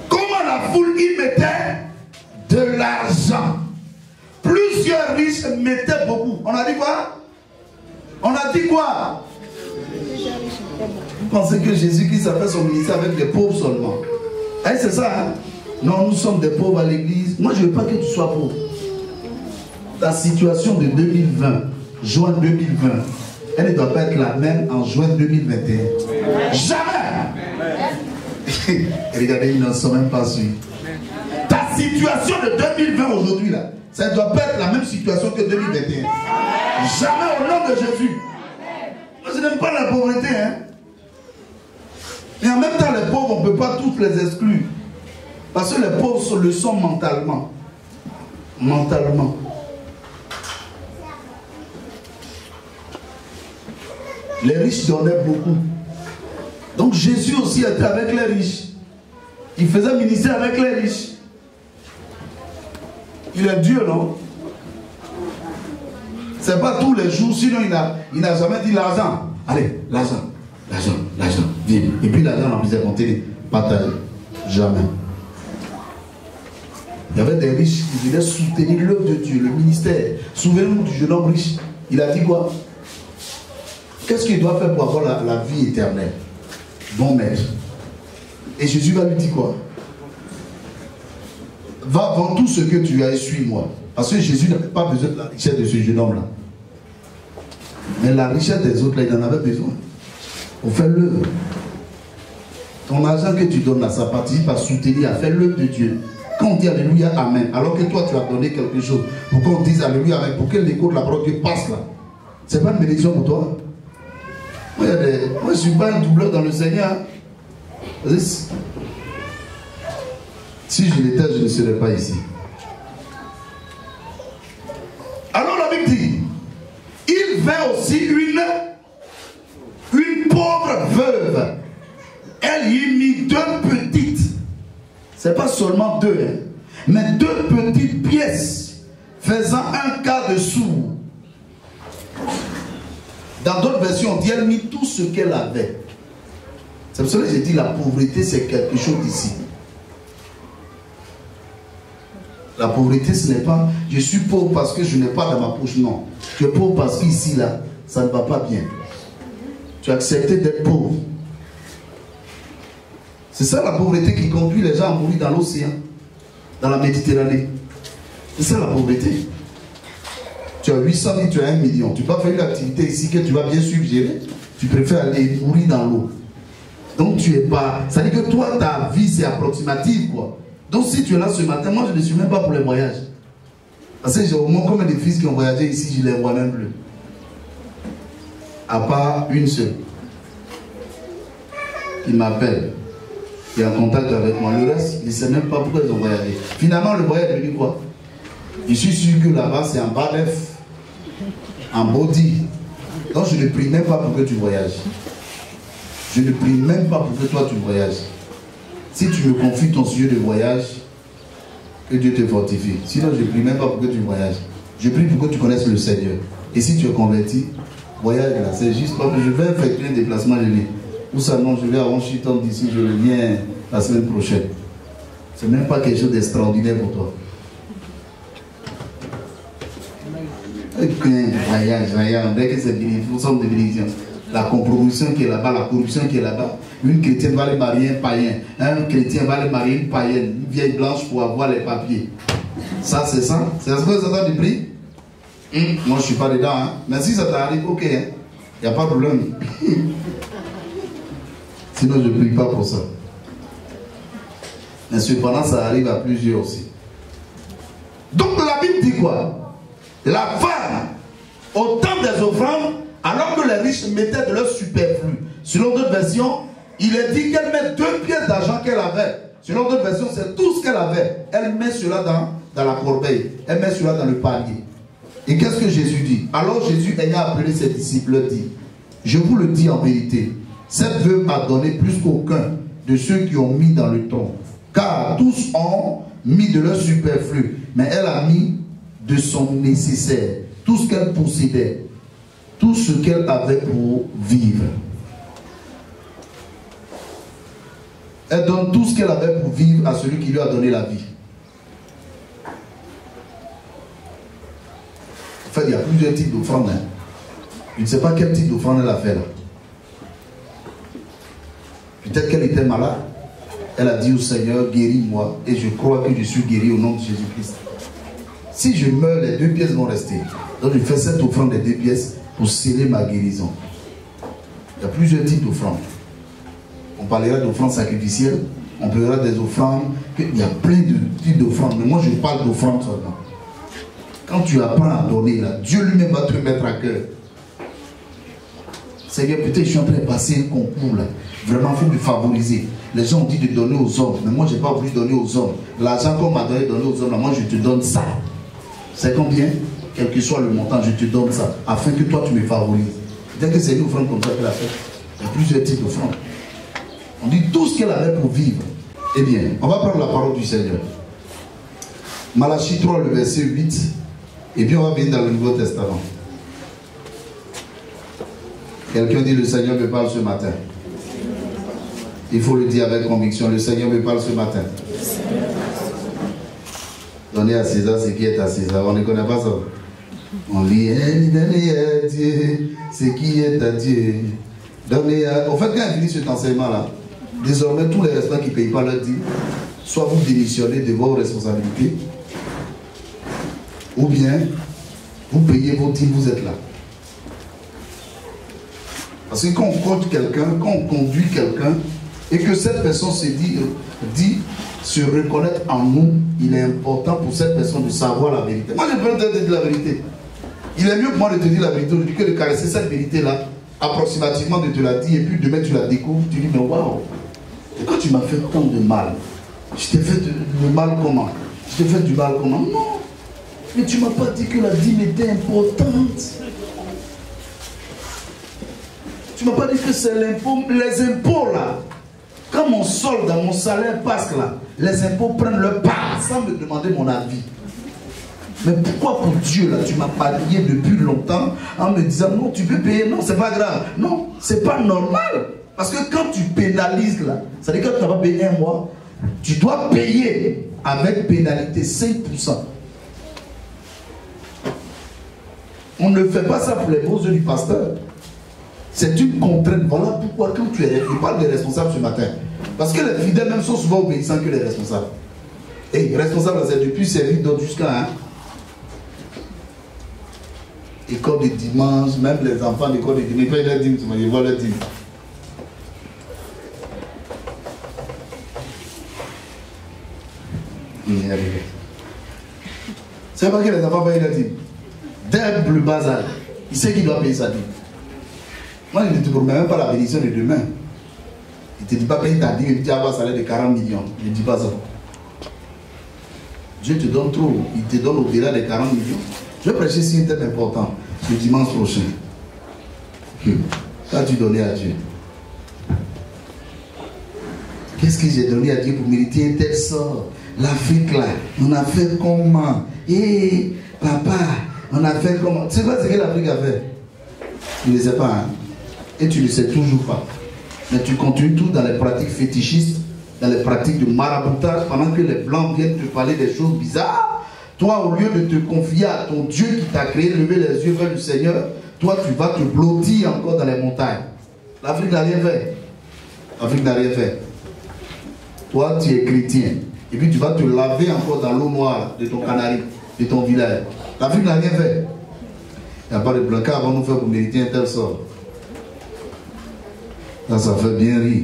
S1: comment la foule y mettait de l'argent. Plusieurs riches mettaient beaucoup. On a dit quoi? On a dit quoi? Vous pensez que Jésus-Christ a fait son ministère avec les pauvres seulement? Eh, c'est ça, hein? Non, nous sommes des pauvres à l'église. Moi, je ne veux pas que tu sois pauvre. Ta situation de 2020, juin 2020, elle ne doit pas être la même en juin 2021. Jamais! Regardez, ils n'en sont même pas sûrs. Ta situation de 2020 aujourd'hui, là, ça ne doit pas être la même situation que 2021. Jamais au nom de Jésus. Moi, je n'aime pas la pauvreté, hein. Et en même temps, les pauvres, on ne peut pas tous les exclure. Parce que les pauvres le sont mentalement. Mentalement. Les riches donnaient beaucoup. Donc Jésus aussi était avec les riches. Il faisait ministère avec les riches. Il est Dieu, non? C'est pas tous les jours, sinon il n'a jamais dit l'argent. Allez, l'argent, l'argent, l'argent, viens. Et puis l'argent, on puisse compter, partager. Jamais. Il y avait des riches qui venaient soutenir l'œuvre de Dieu, le ministère. Souvenez-vous du jeune homme riche. Il a dit quoi? Qu'est-ce qu'il doit faire pour avoir la vie éternelle? Bon maître. Et Jésus va lui dire quoi? Va vendre tout ce que tu as et suis-moi. Parce que Jésus n'avait pas besoin de la richesse de ce jeune homme-là. Mais la richesse des autres, là, il en avait besoin. Pour faire l'œuvre. Ton argent que tu donnes là, ça participe à soutenir, à faire l'œuvre de Dieu. Quand on dit Alléluia, Amen, alors que toi tu as donné quelque chose, pour qu'on dise Alléluia, Amen, pour que l'écho de la parole de Dieu passe là, c'est pas une bénédiction pour toi? Moi, je ne suis pas un doubleur dans le Seigneur. Si je l'étais, je ne serais pas ici. Alors la Bible dit, il vint aussi une pauvre veuve. Elle y mit deux petites. C'est pas seulement deux, hein, mais deux petites pièces faisant un quart de sou. Dans d'autres versions, on dit elle mit tout ce qu'elle avait. C'est pour ça que j'ai dit la pauvreté, c'est quelque chose d'ici. La pauvreté, ce n'est pas je suis pauvre parce que je n'ai pas dans ma poche, non. Tu es pauvre parce qu'ici, là, ça ne va pas bien. Tu as accepté d'être pauvre. C'est ça la pauvreté qui conduit les gens à mourir dans l'océan, dans la Méditerranée. C'est ça la pauvreté. Tu as 800 000, tu as 1 million. Tu n'as pas fait une activité ici que tu vas bien suivre, gérer. Tu préfères aller mourir dans l'eau. Donc tu n'es pas... Ça veut dire que toi, ta vie, c'est approximative, quoi. Donc si tu es là ce matin, moi je ne suis même pas pour les voyages. Parce que j'ai au moins combien de fils qui ont voyagé ici, je ne les vois même plus. À part une seule. Qui m'appelle. Qui est en contact avec moi. Le reste, je ne sais même pas pourquoi ils ont voyagé. Finalement, le voyage est devenu quoi? Je suis sûr que là-bas, c'est en bas d'œuf. En body. Donc je ne prie même pas pour que tu voyages. Je ne prie même pas pour que toi tu voyages. Si tu me confies ton sujet de voyage, que Dieu te fortifie. Sinon, je ne prie même pas pour que tu voyages. Je prie pour que tu connaisses le Seigneur. Et si tu es converti, voyage là. C'est juste parce que je vais effectuer un déplacement. Je dis, ou ça non, je vais à Washington d'ici, je reviens la semaine prochaine. Ce n'est même pas quelque chose d'extraordinaire pour toi. Voyage, on dirait que c'est une forme de bénédiction. La compromission qui est là-bas, la corruption qui est là-bas. Une chrétienne va aller marier un païen. Un chrétien va aller marier une païenne, une vieille blanche pour avoir les papiers. Ça, c'est ça. C'est ce que ça t'a dit? Moi, je ne suis pas dedans. Hein. Mais si ça t'arrive, ok. Il n'y a pas de problème. Sinon, je ne prie pas pour ça. Mais cependant, ça arrive à plusieurs aussi. Donc, la Bible dit quoi? La femme, au temps des offrandes, alors que les riches mettaient de leur superflu. Selon d'autres versions, il est dit qu'elle met 2 pièces d'argent qu'elle avait. Selon d'autres versions, c'est tout ce qu'elle avait. Elle met cela dans la corbeille. Elle met cela dans le panier. Et qu'est-ce que Jésus dit? Alors Jésus, ayant appelé ses disciples, dit: je vous le dis en vérité, cette veuve a donné plus qu'aucun de ceux qui ont mis dans le tronc. Car tous ont mis de leur superflu, mais elle a mis de son nécessaire, tout ce qu'elle possédait, tout ce qu'elle avait pour vivre. Elle donne tout ce qu'elle avait pour vivre à celui qui lui a donné la vie. En fait, il y a plusieurs types d'offrandes. Hein. Je ne sais pas quel type d'offrande elle a fait là. Peut-être qu'elle était malade. Elle a dit au Seigneur, guéris-moi. Et je crois que je suis guéri au nom de Jésus-Christ. Si je meurs, les 2 pièces vont rester. Donc je fais cette offrande des 2 pièces pour sceller ma guérison. Il y a plusieurs types d'offrandes. On parlera d'offrandes sacrificielles. On parlera des offrandes. Il y a plein de types d'offrandes. Mais moi je parle d'offrandes seulement. Quand tu apprends à donner, là, Dieu lui-même va te mettre à cœur. Seigneur, peut-être je suis en train de passer un concours là. Vraiment, il faut me favoriser. Les gens ont dit de donner aux hommes, mais moi je n'ai pas voulu donner aux hommes. L'argent qu'on m'a donné aux hommes, là, moi je te donne ça. C'est combien? Quel que soit le montant, je te donne ça, afin que toi tu me favorises. Peut-être que c'est une offrande comme ça qu'elle a fait. Il y a plusieurs types d'offrandes. On dit tout ce qu'elle avait pour vivre. Eh bien, on va prendre la parole du Seigneur. Malachie 3, le verset 8. Et puis on va venir dans le Nouveau Testament. Quelqu'un dit: le Seigneur me parle ce matin. Il faut le dire avec conviction: le Seigneur me parle ce matin. Donnez à César ce qui est à César. On ne connaît pas ça. On lit: donnez à Dieu ce qui est à Dieu. Donnez à... En fait, quand il finit cet enseignement-là, désormais tous les restants qui ne payent pas leur dîme, soit vous démissionnez de vos responsabilités, ou bien vous payez vos dîmes, vous êtes là. Parce que quand on compte quelqu'un, quand on conduit quelqu'un, et que cette personne se dit se reconnaître en nous, il est important pour cette personne de savoir la vérité. Moi, j'ai besoin de te dire la vérité. Il est mieux pour moi de te dire la vérité aujourd'hui que de caresser cette vérité-là, approximativement de te la dire, et puis demain tu la découvres, tu dis: mais waouh, quand tu m'as fait tant de mal, je t'ai fait le mal comment? Je t'ai fait du mal comment? Non, mais tu ne m'as pas dit que la dîme était importante. Tu ne m'as pas dit que c'est l'impôt. Les impôts là, quand mon solde, mon salaire passe là, les impôts prennent leur part sans me demander mon avis. Mais pourquoi pour Dieu là, tu m'as payé depuis longtemps en me disant: non, tu peux payer, non, c'est pas grave. Non, c'est pas normal. Parce que quand tu pénalises là, ça veut dire que tu n'as pas payé un mois, tu dois payer avec pénalité 5%. On ne fait pas ça pour les beaux yeux du pasteur. C'est une contrainte. Voilà pourquoi quand tu es, je parle des responsables ce matin. Parce que les fidèles même sont souvent obéissants que les responsables. Et responsables, c'est depuis servir d'autres jusqu'à école de dimanche, même les enfants d'école de dimanche, ils payent leur dîme, ils voient leur dîme. C'est pas que les enfants payent leur dîme. Dès le bas âge, il sait qu'il doit payer sa dîme. Moi, je ne te promets même pas la bénédiction de demain. Il ne te dit pas payer ta dîme, il dit avoir un salaire de 40 millions. Il ne dit pas ça. Dieu te donne trop. Il te donne au-delà des 40 millions. Je vais prêcher sur un thème important le dimanche prochain. Qu'as-tu donné à Dieu? Qu'est-ce que j'ai donné à Dieu pour mériter un tel sort? L'Afrique là, on a fait comment? Et papa, on a fait comment? Tu sais quoi ce que l'Afrique a fait? Tu ne sais pas, hein? Et tu ne sais toujours pas. Mais tu continues tout dans les pratiques fétichistes, dans les pratiques de maraboutage, pendant que les blancs viennent te parler des choses bizarres. Toi, au lieu de te confier à ton Dieu qui t'a créé, lever les yeux vers le Seigneur, toi, tu vas te blottir encore dans les montagnes. L'Afrique n'a rien fait. L'Afrique n'a rien fait. Toi, tu es chrétien. Et puis, tu vas te laver encore dans l'eau noire de ton canari, de ton village. L'Afrique n'a rien fait. Il n'y a pas de blanc avant nous faire pour mériter un tel sort. Ça fait bien rire.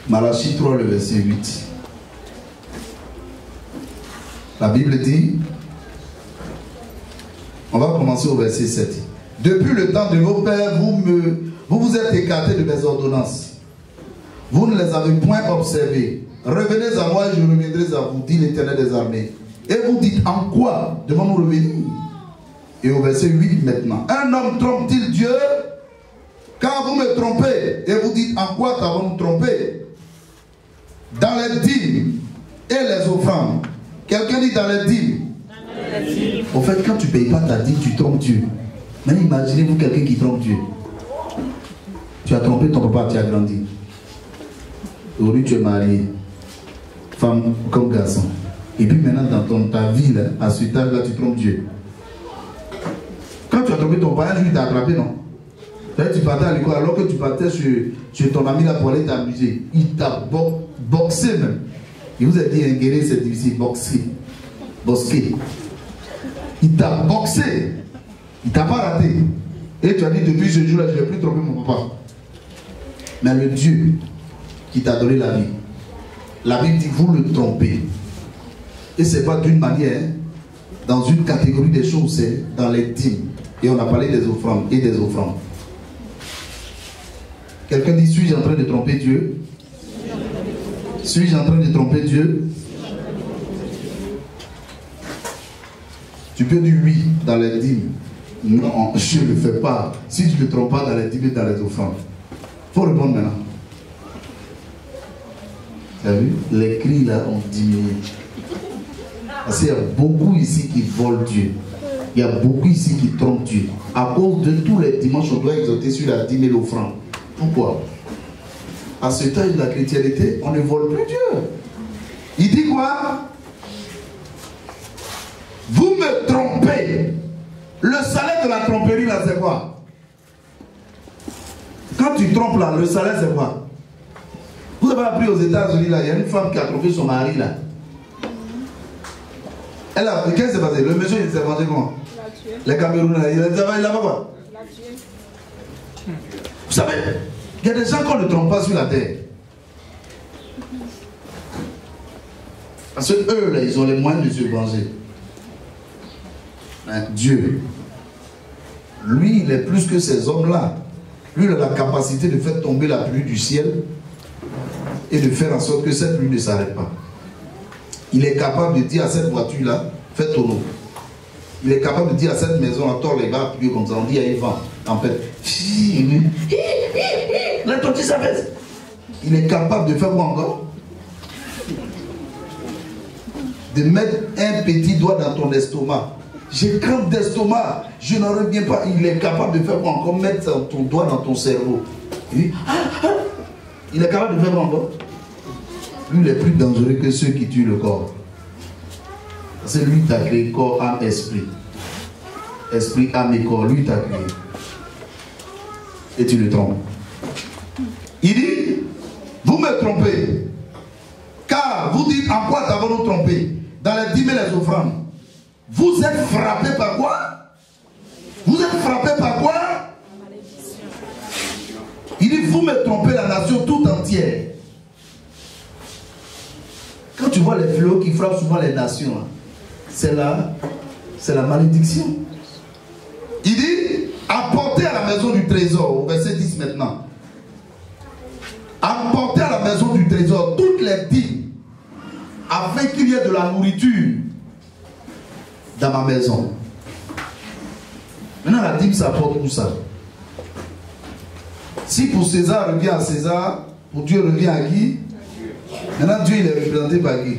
S1: Malachie 3, le verset 8. La Bible dit, on va commencer au verset 7. Depuis le temps de vos pères, vous êtes écartés de mes ordonnances. Vous ne les avez point observées. Revenez à moi et je reviendrai à vous, dit l'Éternel des armées. Et vous dites, en quoi devons-nous revenir? Et au verset 8 maintenant. Un homme trompe-t-il Dieu? Quand vous me trompez, et vous dites, en quoi t'avons-nous trompé? Dans les dîmes et les offrandes. Quelqu'un dit dans les dîmes. Au fait, quand tu ne payes pas ta dîme, tu trompes Dieu. Mais imaginez-vous quelqu'un qui trompe Dieu. Tu as trompé ton papa, tu as grandi. Aujourd'hui, tu es marié. Femme comme garçon. Et puis maintenant, dans ta vie, là, à ce âge-là, tu trompes Dieu. Quand tu as trompé ton papa, il t'a attrapé, non? Tu partais à l'école, alors que tu partais chez ton ami là pour aller t'amuser. Il t'a boxé même. Il vous a dit, un guerrier, c'est difficile, boxer. Bosquer. Il t'a boxé. Il t'a pas raté. Et tu as dit, depuis ce jour-là, je ne vais plus tromper mon papa. Mais le Dieu qui t'a donné la vie, la Bible dit, vous le trompez. Et ce n'est pas d'une manière, dans une catégorie des choses, c'est dans les dîmes. Et on a parlé des offrandes et des offrandes. Quelqu'un dit, suis-je en train de tromper Dieu? Suis-je en train de tromper Dieu? Tu peux dire oui dans les dîmes. Non, je ne le fais pas. Si tu ne te trompes pas dans les dîmes et dans les offrandes. Il faut répondre maintenant. Tu as vu? Les cris là ont diminué. Parce qu'il y a beaucoup ici qui volent Dieu. Il y a beaucoup ici qui trompent Dieu. À cause de tous les dimanches, on doit exhorter sur la dîme et l'offrande. Pourquoi? À ce âge de la chrétienté, on ne vole plus Dieu. Il dit quoi? Vous me trompez. Le salaire de la tromperie là, c'est quoi? Quand tu trompes là, le salaire c'est quoi? Vous avez appris aux États-Unis là, il y a une femme qui a trompé son mari là. Elle a, qu'est-ce qui s'est passé? Le monsieur il s'est vendu comment? Les Camerounais, il a pas quoi? Vous savez, il y a des gens qu'on ne trompe pas sur la terre. Parce que eux là, ils ont les moyens de se venger. Mais Dieu, lui, il est plus que ces hommes-là. Lui, il a la capacité de faire tomber la pluie du ciel et de faire en sorte que cette pluie ne s'arrête pas. Il est capable de dire à cette voiture-là, fais tonneau. Il est capable de dire à cette maison, tord les gars, plus comme ça, on dit il y a un vent, tempête. Il est capable de faire quoi encore? De mettre un petit doigt dans ton estomac. J'ai crainte d'estomac, je n'en reviens pas. Il est capable de faire quoi encore? Mettre ton doigt dans ton cerveau. Il est capable de faire quoi encore? Lui, il est plus dangereux que ceux qui tuent le corps. C'est lui qui t'a créé corps, âme, esprit. Esprit, âme et corps, lui t'a créé. Et tu le trompes. Il dit, vous me trompez. Car vous dites, en quoi t'avons-nous trompé? Dans les dîmes et les offrandes. Vous êtes frappé par quoi? Vous êtes frappé par quoi? Il dit, vous me trompez la nation tout entière. Quand tu vois les fléaux qui frappent souvent les nations, c'est la malédiction. Il dit, apportez à la maison du trésor, au verset 10 maintenant. Apportez à la maison du trésor toutes les dîmes, afin qu'il y ait de la nourriture dans ma maison. Maintenant la dîme ça apporte tout ça. Si pour César revient à César, pour Dieu revient à qui? Maintenant Dieu il est représenté par qui?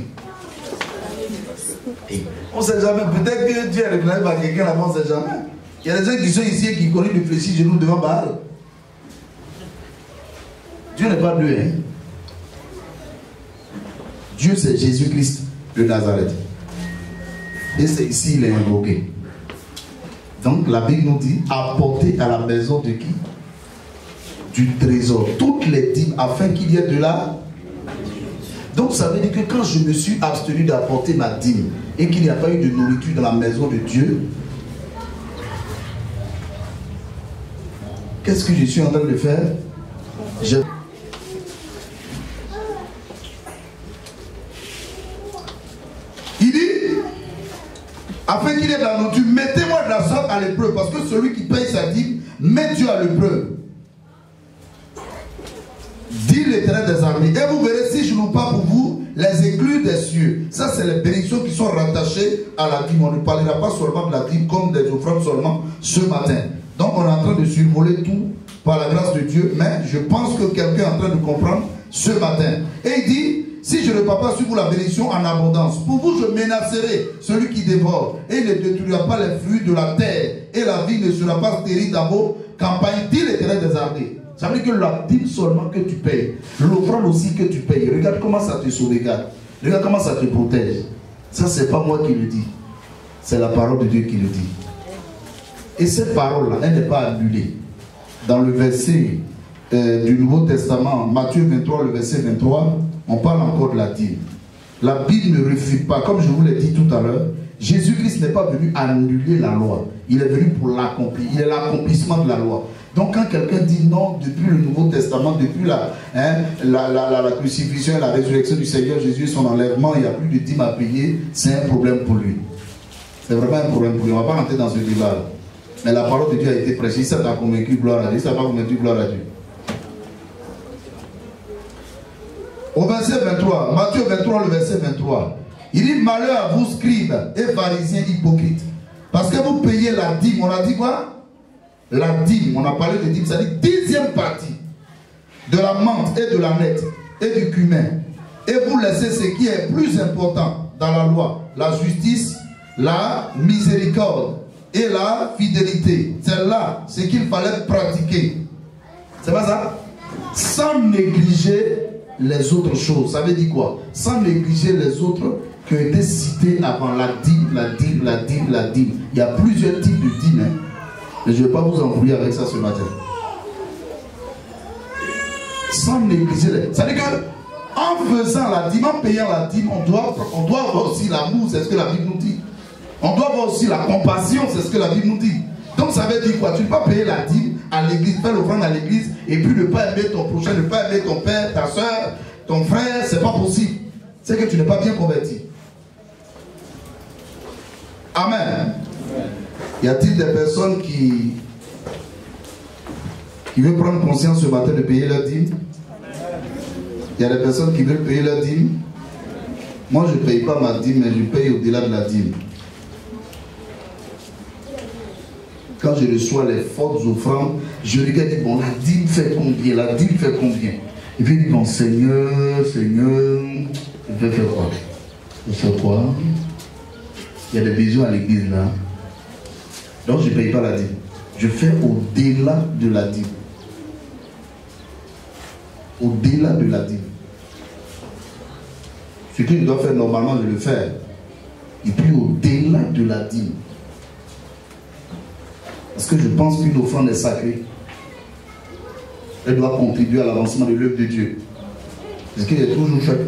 S1: On ne sait jamais, peut-être que Dieu est représenté par quelqu'un là-bas, on ne sait jamais. Il y a des gens qui sont ici et qui connaissent le fléchis genoux devant Baal. Dieu n'est pas bleu, hein? Dieu c'est Jésus-Christ de Nazareth. Et c'est ici il est invoqué. Donc la Bible nous dit, apportez à la maison de qui? Du trésor. Toutes les dîmes afin qu'il y ait de la... Donc ça veut dire que quand je me suis abstenu d'apporter ma dîme et qu'il n'y a pas eu de nourriture dans la maison de Dieu, qu'est-ce que je suis en train de faire? afin qu'il ait de la nourriture, mettez-moi de la sorte à l'épreuve, parce que celui qui paye sa dîme met Dieu à l'épreuve. Dit l'Éternel des armées, et vous verrez si je n'ouvre pas pour vous les éclus des cieux. Ça, c'est les bénédictions qui sont rattachées à la dîme. On ne parlera pas seulement de la dîme comme des offrandes seulement ce matin. Donc, on est en train de survoler tout par la grâce de Dieu, mais je pense que quelqu'un est en train de comprendre ce matin. Et il dit, si je ne parle pas sur vous la bénédiction en abondance, pour vous je menacerai celui qui dévore, et il ne détruira pas les fruits de la terre, et la vie ne sera pas stérile dans vos campagnes, dit l'Éternel des armées. Ça veut dire que la dîme seulement que tu payes, l'offrande aussi que tu payes, regarde comment ça te sauvegarde, regarde comment ça te protège. Ça, c'est pas moi qui le dis, c'est la parole de Dieu qui le dit. Et cette parole-là, elle n'est pas annulée. Dans le verset du Nouveau Testament, Matthieu 23, le verset 23, on parle encore de la dîme. La Bible ne refuse pas, comme je vous l'ai dit tout à l'heure, Jésus-Christ n'est pas venu annuler la loi. Il est venu pour l'accomplir. Il est l'accomplissement de la loi. Donc quand quelqu'un dit non, depuis le Nouveau Testament, depuis la crucifixion et la résurrection du Seigneur Jésus, son enlèvement, il n'y a plus de dîme à payer, c'est un problème pour lui. C'est vraiment un problème pour lui. On ne va pas rentrer dans ce débat. Mais la parole de Dieu a été prêchée. Ça t'a convaincu, gloire à Dieu. Ça t'a pas convaincu, gloire à Dieu. Au verset 23, Matthieu 23, le verset 23, il dit: malheur à vous, scribes et pharisiens hypocrites, parce que vous payez la dîme. On a dit quoi? La dîme, on a parlé de dîme, c'est-à-dire 10e partie de la menthe et de la nette et du cumin. Et vous laissez ce qui est plus important dans la loi, la justice, la miséricorde et la fidélité. C'est là ce qu'il fallait pratiquer. C'est pas ça? Sans négliger les autres choses. Ça veut dire quoi? Sans négliger les autres qui ont été cités avant. La dîme, la dîme, la dîme, la dîme. Il y a plusieurs types de dîmes. Hein? Mais je ne vais pas vous embrouiller avec ça ce matin. Sans négliger les... Ça veut dire que en faisant la dîme, en payant la dîme, on doit avoir aussi l'amour, c'est ce que la Bible nous dit. On doit avoir aussi la compassion, c'est ce que la Bible nous dit. Donc ça veut dire quoi? Tu ne peux pas payer la dîme à l'église, faire l'offrande à l'église, et puis ne pas aimer ton prochain, ne pas aimer ton père, ta soeur, ton frère, c'est pas possible. C'est que tu n'es pas bien converti. Amen. Y a-t-il des personnes qui veulent prendre conscience ce matin de payer leur dîme? Il y a des personnes qui veulent payer leur dîme. Moi je ne paye pas ma dîme, mais je paye au-delà de la dîme. Quand je reçois les fortes offrandes, je regarde et dis, bon, la dîme fait combien? La dîme fait combien? Et puis il dit, bon, Seigneur, Seigneur, je vais faire quoi? Je fais quoi? Il y a des besoins à l'église là. Donc je ne paye pas la dîme. Je fais au-delà de la dîme. Au-delà de la dîme. Ce que je dois faire normalement, je le fais. Et puis au-delà de la dîme. Parce que je pense qu'une offrande est sacrée. Elle doit contribuer à l'avancement de l'œuvre de Dieu. C'est ce qu'il est toujours fait.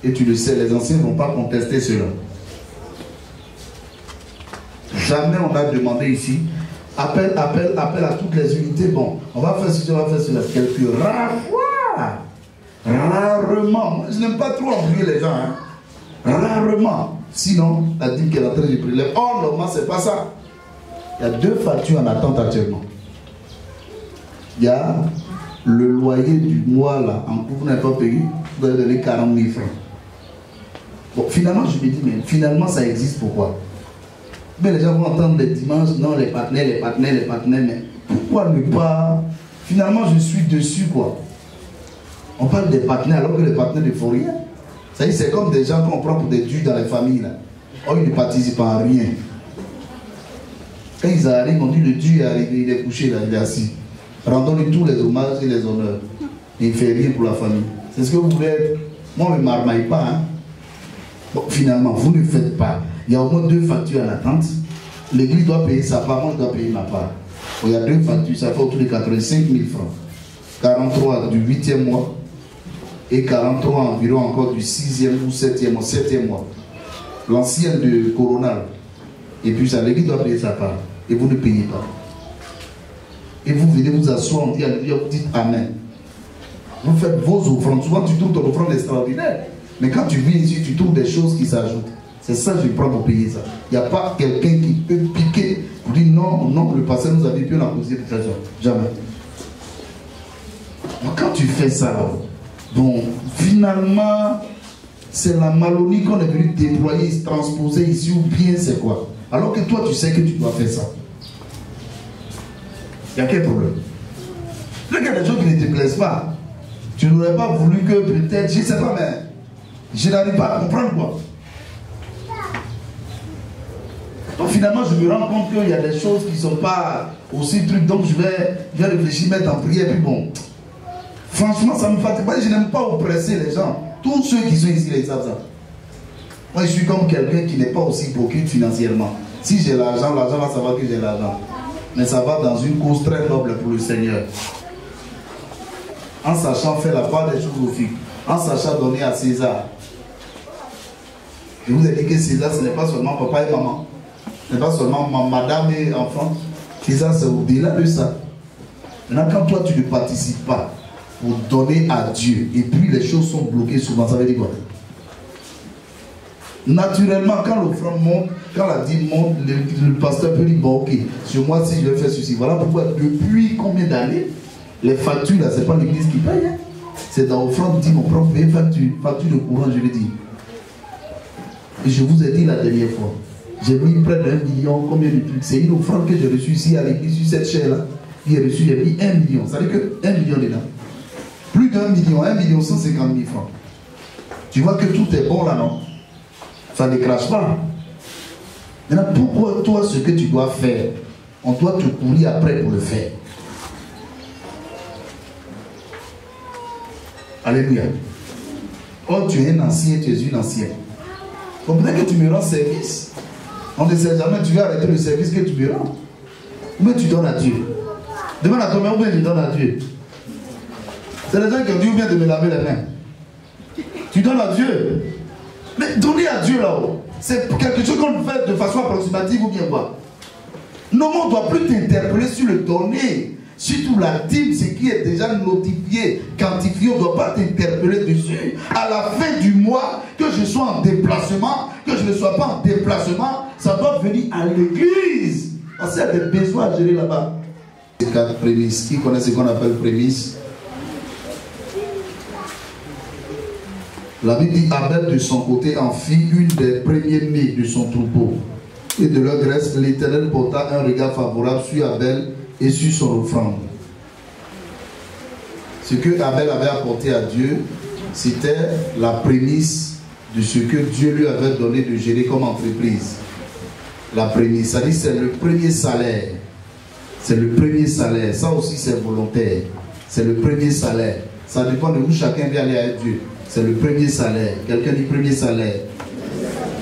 S1: Et tu le sais, les anciens ne vont pas contester cela. Jamais on a demandé ici, appel à toutes les unités. Bon, on va faire ceci, on va faire cela. Quelques rares fois. Rarement. Je n'aime pas trop embrouiller les gens. Hein. Rarement. Sinon, la dîme qu'elle est en train de prier. Oh, normalement, c'est pas ça. Il y a 2 factures en attente actuellement. Il y a le loyer du mois là, en cours, vous n'avez pas payé, vous allez donner 40 000 francs. Bon, finalement, je me dis, mais finalement, ça existe pourquoi? Mais les gens vont entendre les dimanches, non, les partenaires, mais pourquoi ne pas? Finalement, je suis dessus, quoi. On parle des partenaires alors que les partenaires ne font rien. Ça y est, c'est comme des gens qu'on prend pour des juges dans les familles, là. Oh, ils ne participent à rien. Quand ils arrivent, on dit le Dieu est arrivé, il est couché là, il est assis. Rendons-lui tous les hommages et les honneurs. Et il ne fait rien pour la famille. C'est ce que vous voulez être. Moi, on ne m'armaille pas. Hein. Bon, finalement, vous ne faites pas. Il y a au moins 2 factures en attente. L'église doit payer sa part, moi je dois payer ma part. Bon, il y a 2 factures, ça fait autour de 85 000 francs. 43 du 8e mois et 43 environ encore du 6e ou 7e mois. L'ancienne de Coronal. Et puis ça, l'église doit payer sa part. Et vous ne payez pas. Et vous venez vous asseoir, on dit alléluia, vous dites amen. Vous faites vos offrandes. Souvent tu trouves ton offrande extraordinaire. Mais quand tu viens ici, tu trouves des choses qui s'ajoutent. C'est ça que je prends pour payer ça. Il n'y a pas quelqu'un qui peut piquer pour dire non, non, le pasteur nous avait pu la poser de trésor. Jamais. Donc, quand tu fais ça, bon, finalement, c'est la malonie qu'on est venu déployer, transposer ici, ou bien c'est quoi? Alors que toi, tu sais que tu dois faire ça. Il y a quel problème? Là, il y a des choses qui ne te plaisent pas. Tu n'aurais pas voulu que peut-être, je ne sais pas, mais je n'arrive pas à comprendre quoi. Donc finalement, je me rends compte qu'il y a des choses qui ne sont pas aussi trucs, donc je vais réfléchir, mettre en prière, puis bon. Franchement, ça me fatigue pas, je n'aime pas oppresser les gens. Tous ceux qui sont ici, ils savent ça. Moi, je suis comme quelqu'un qui n'est pas aussi hypocrite financièrement. Si j'ai l'argent, l'argent va savoir que j'ai l'argent. Mais ça va dans une cause très noble pour le Seigneur. En sachant faire la part des choses aux filles. En sachant donner à César. Je vous ai dit que César, ce n'est pas seulement papa et maman. Ce n'est pas seulement madame et enfant. César, c'est au-delà de ça. Maintenant, quand toi, tu ne participes pas pour donner à Dieu, et puis les choses sont bloquées souvent, ça veut dire quoi? Naturellement, quand l'offrande monte, quand la dîme monte, le pasteur peut dire, bon ok, sur moi si je vais faire ceci. Voilà pourquoi depuis combien d'années, les factures là, c'est pas l'église qui paye. Hein? C'est dans l'offrande, dit mon propre paye facture de courant, je l'ai dit. Et je vous ai dit la dernière fois, j'ai mis près d'1 million, combien de trucs. C'est une offrande que j'ai reçue ici à l'église, sur cette chaire là. J'ai reçu, j'ai mis 1 million. Ça veut dire que 1 million dedans. Plus d'1 million, 1 million 150 000 francs. Tu vois que tout est bon là, non? Ça ne crache pas. Maintenant, pourquoi toi, ce que tu dois faire, on doit te courir après pour le faire? Alléluia. Oh, tu es un ancien, tu es une ancienne. Donc peut-être que tu me rends service. On ne sait jamais, tu vas arrêter le service que tu me rends. Ou bien tu donnes à Dieu. Demande à toi, mais ou bien tu donnes à Dieu. C'est les gens qui ont dit ou bien de me laver les mains. Tu donnes à Dieu. Mais donner à Dieu là-haut, c'est quelque chose qu'on fait de façon approximative ou bien quoi? Non, on ne doit plus t'interpeller sur le donner. Surtout la dîme, ce qui est déjà notifié, quantifié, on ne doit pas t'interpeller dessus. À la fin du mois, que je sois en déplacement, que je ne sois pas en déplacement, ça doit venir à l'église. Parce qu'il y a des besoins à gérer là-bas. Les 4 prémices, qui connaît ce qu'on appelle prémices? La Bible dit Abel de son côté en fit une des premiers-nés de son troupeau. Et de leur graisse, l'Éternel porta un regard favorable sur Abel et sur son offrande. Ce que Abel avait apporté à Dieu, c'était la prémisse de ce que Dieu lui avait donné de gérer comme entreprise. La prémisse, ça dit c'est le premier salaire. C'est le premier salaire. Ça aussi c'est volontaire. C'est le premier salaire. Ça dépend de où chacun vient aller avec Dieu. C'est le premier salaire. Quelqu'un dit premier salaire.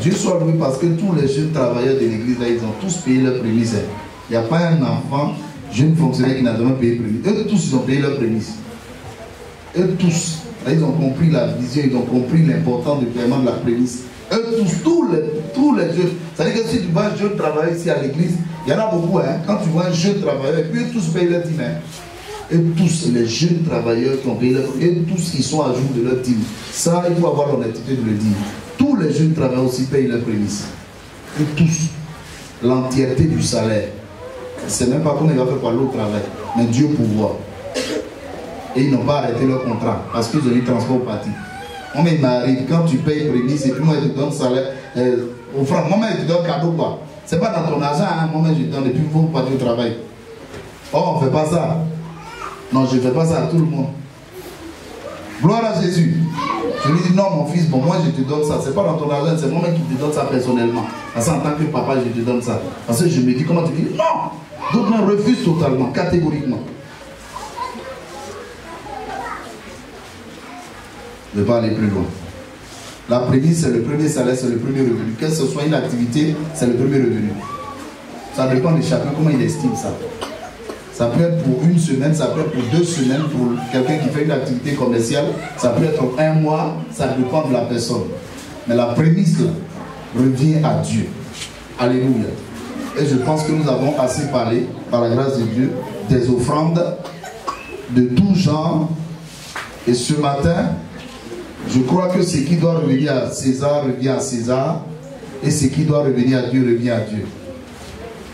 S1: Dieu soit loué parce que tous les jeunes travailleurs de l'église, là, ils ont tous payé leur prémisse. Il n'y a pas un enfant, jeune fonctionnaire qui n'a jamais payé prémisse. Eux tous, ils ont payé leur prémisse. Eux tous, là, ils ont compris la vision, ils ont compris l'importance du paiement de la prémisse. Eux tous les jeunes. C'est-à-dire que si tu vois un jeune travailleur ici à l'église, il y en a beaucoup. Hein? Quand tu vois un jeune travailleur, et puis eux tous payent leur dîme. Et tous les jeunes travailleurs qui ont payé leur dîme, et tous ils sont à jour de leur dîme. Ça, il faut avoir l'honnêteté de le dire. Tous les jeunes travailleurs aussi payent leur prémisse. Et tous. L'entièreté du salaire. C'est même pas qu'on va faire par l'autre travail. Mais Dieu pouvoir. Et ils n'ont pas arrêté leur contrat. Parce qu'ils ont eu transport parti. Moi, il m'arrive, quand tu payes prémisse et puis moi, je te donne salaire. Au franc, moi, je te donne cadeau quoi. C'est pas dans ton argent, hein. Moi, je te donne et puis vous partez au travail. Oh, on ne fait pas ça. Non, je ne fais pas ça à tout le monde. Gloire à Jésus. Je lui dis non mon fils, bon moi je te donne ça. C'est pas dans ton argent, c'est moi-même qui te donne ça personnellement. Parce qu'en tant que papa, je te donne ça. Parce que je me dis, comment tu dis? Non. D'autres me refusent totalement, catégoriquement. Je ne vais pas aller plus loin. La prémisse, c'est le premier salaire, c'est le premier revenu. Que ce soit une activité, c'est le premier revenu. Ça dépend de chacun, comment il estime ça. Ça peut être pour une semaine, ça peut être pour 2 semaines, pour quelqu'un qui fait une activité commerciale, ça peut être 1 mois, ça dépend de la personne. Mais la prémisse là, revient à Dieu. Alléluia. Et je pense que nous avons assez parlé, par la grâce de Dieu, des offrandes de tout genre. Et ce matin, je crois que ce qui doit revenir à César revient à César, Et ce qui doit revenir à Dieu revient à Dieu.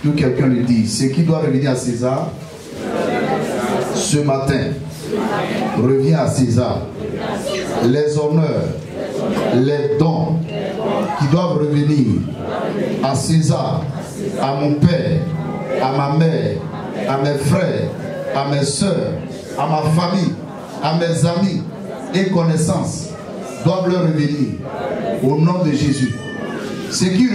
S1: Tout quelqu'un le dit. Ce qui doit revenir à César, ce matin, revient à César. Les honneurs, les dons qui doivent revenir à César, à mon père, à ma mère, à mes frères, à mes soeurs, à ma famille, à mes amis et connaissances, doivent leur revenir au nom de Jésus. Ce qui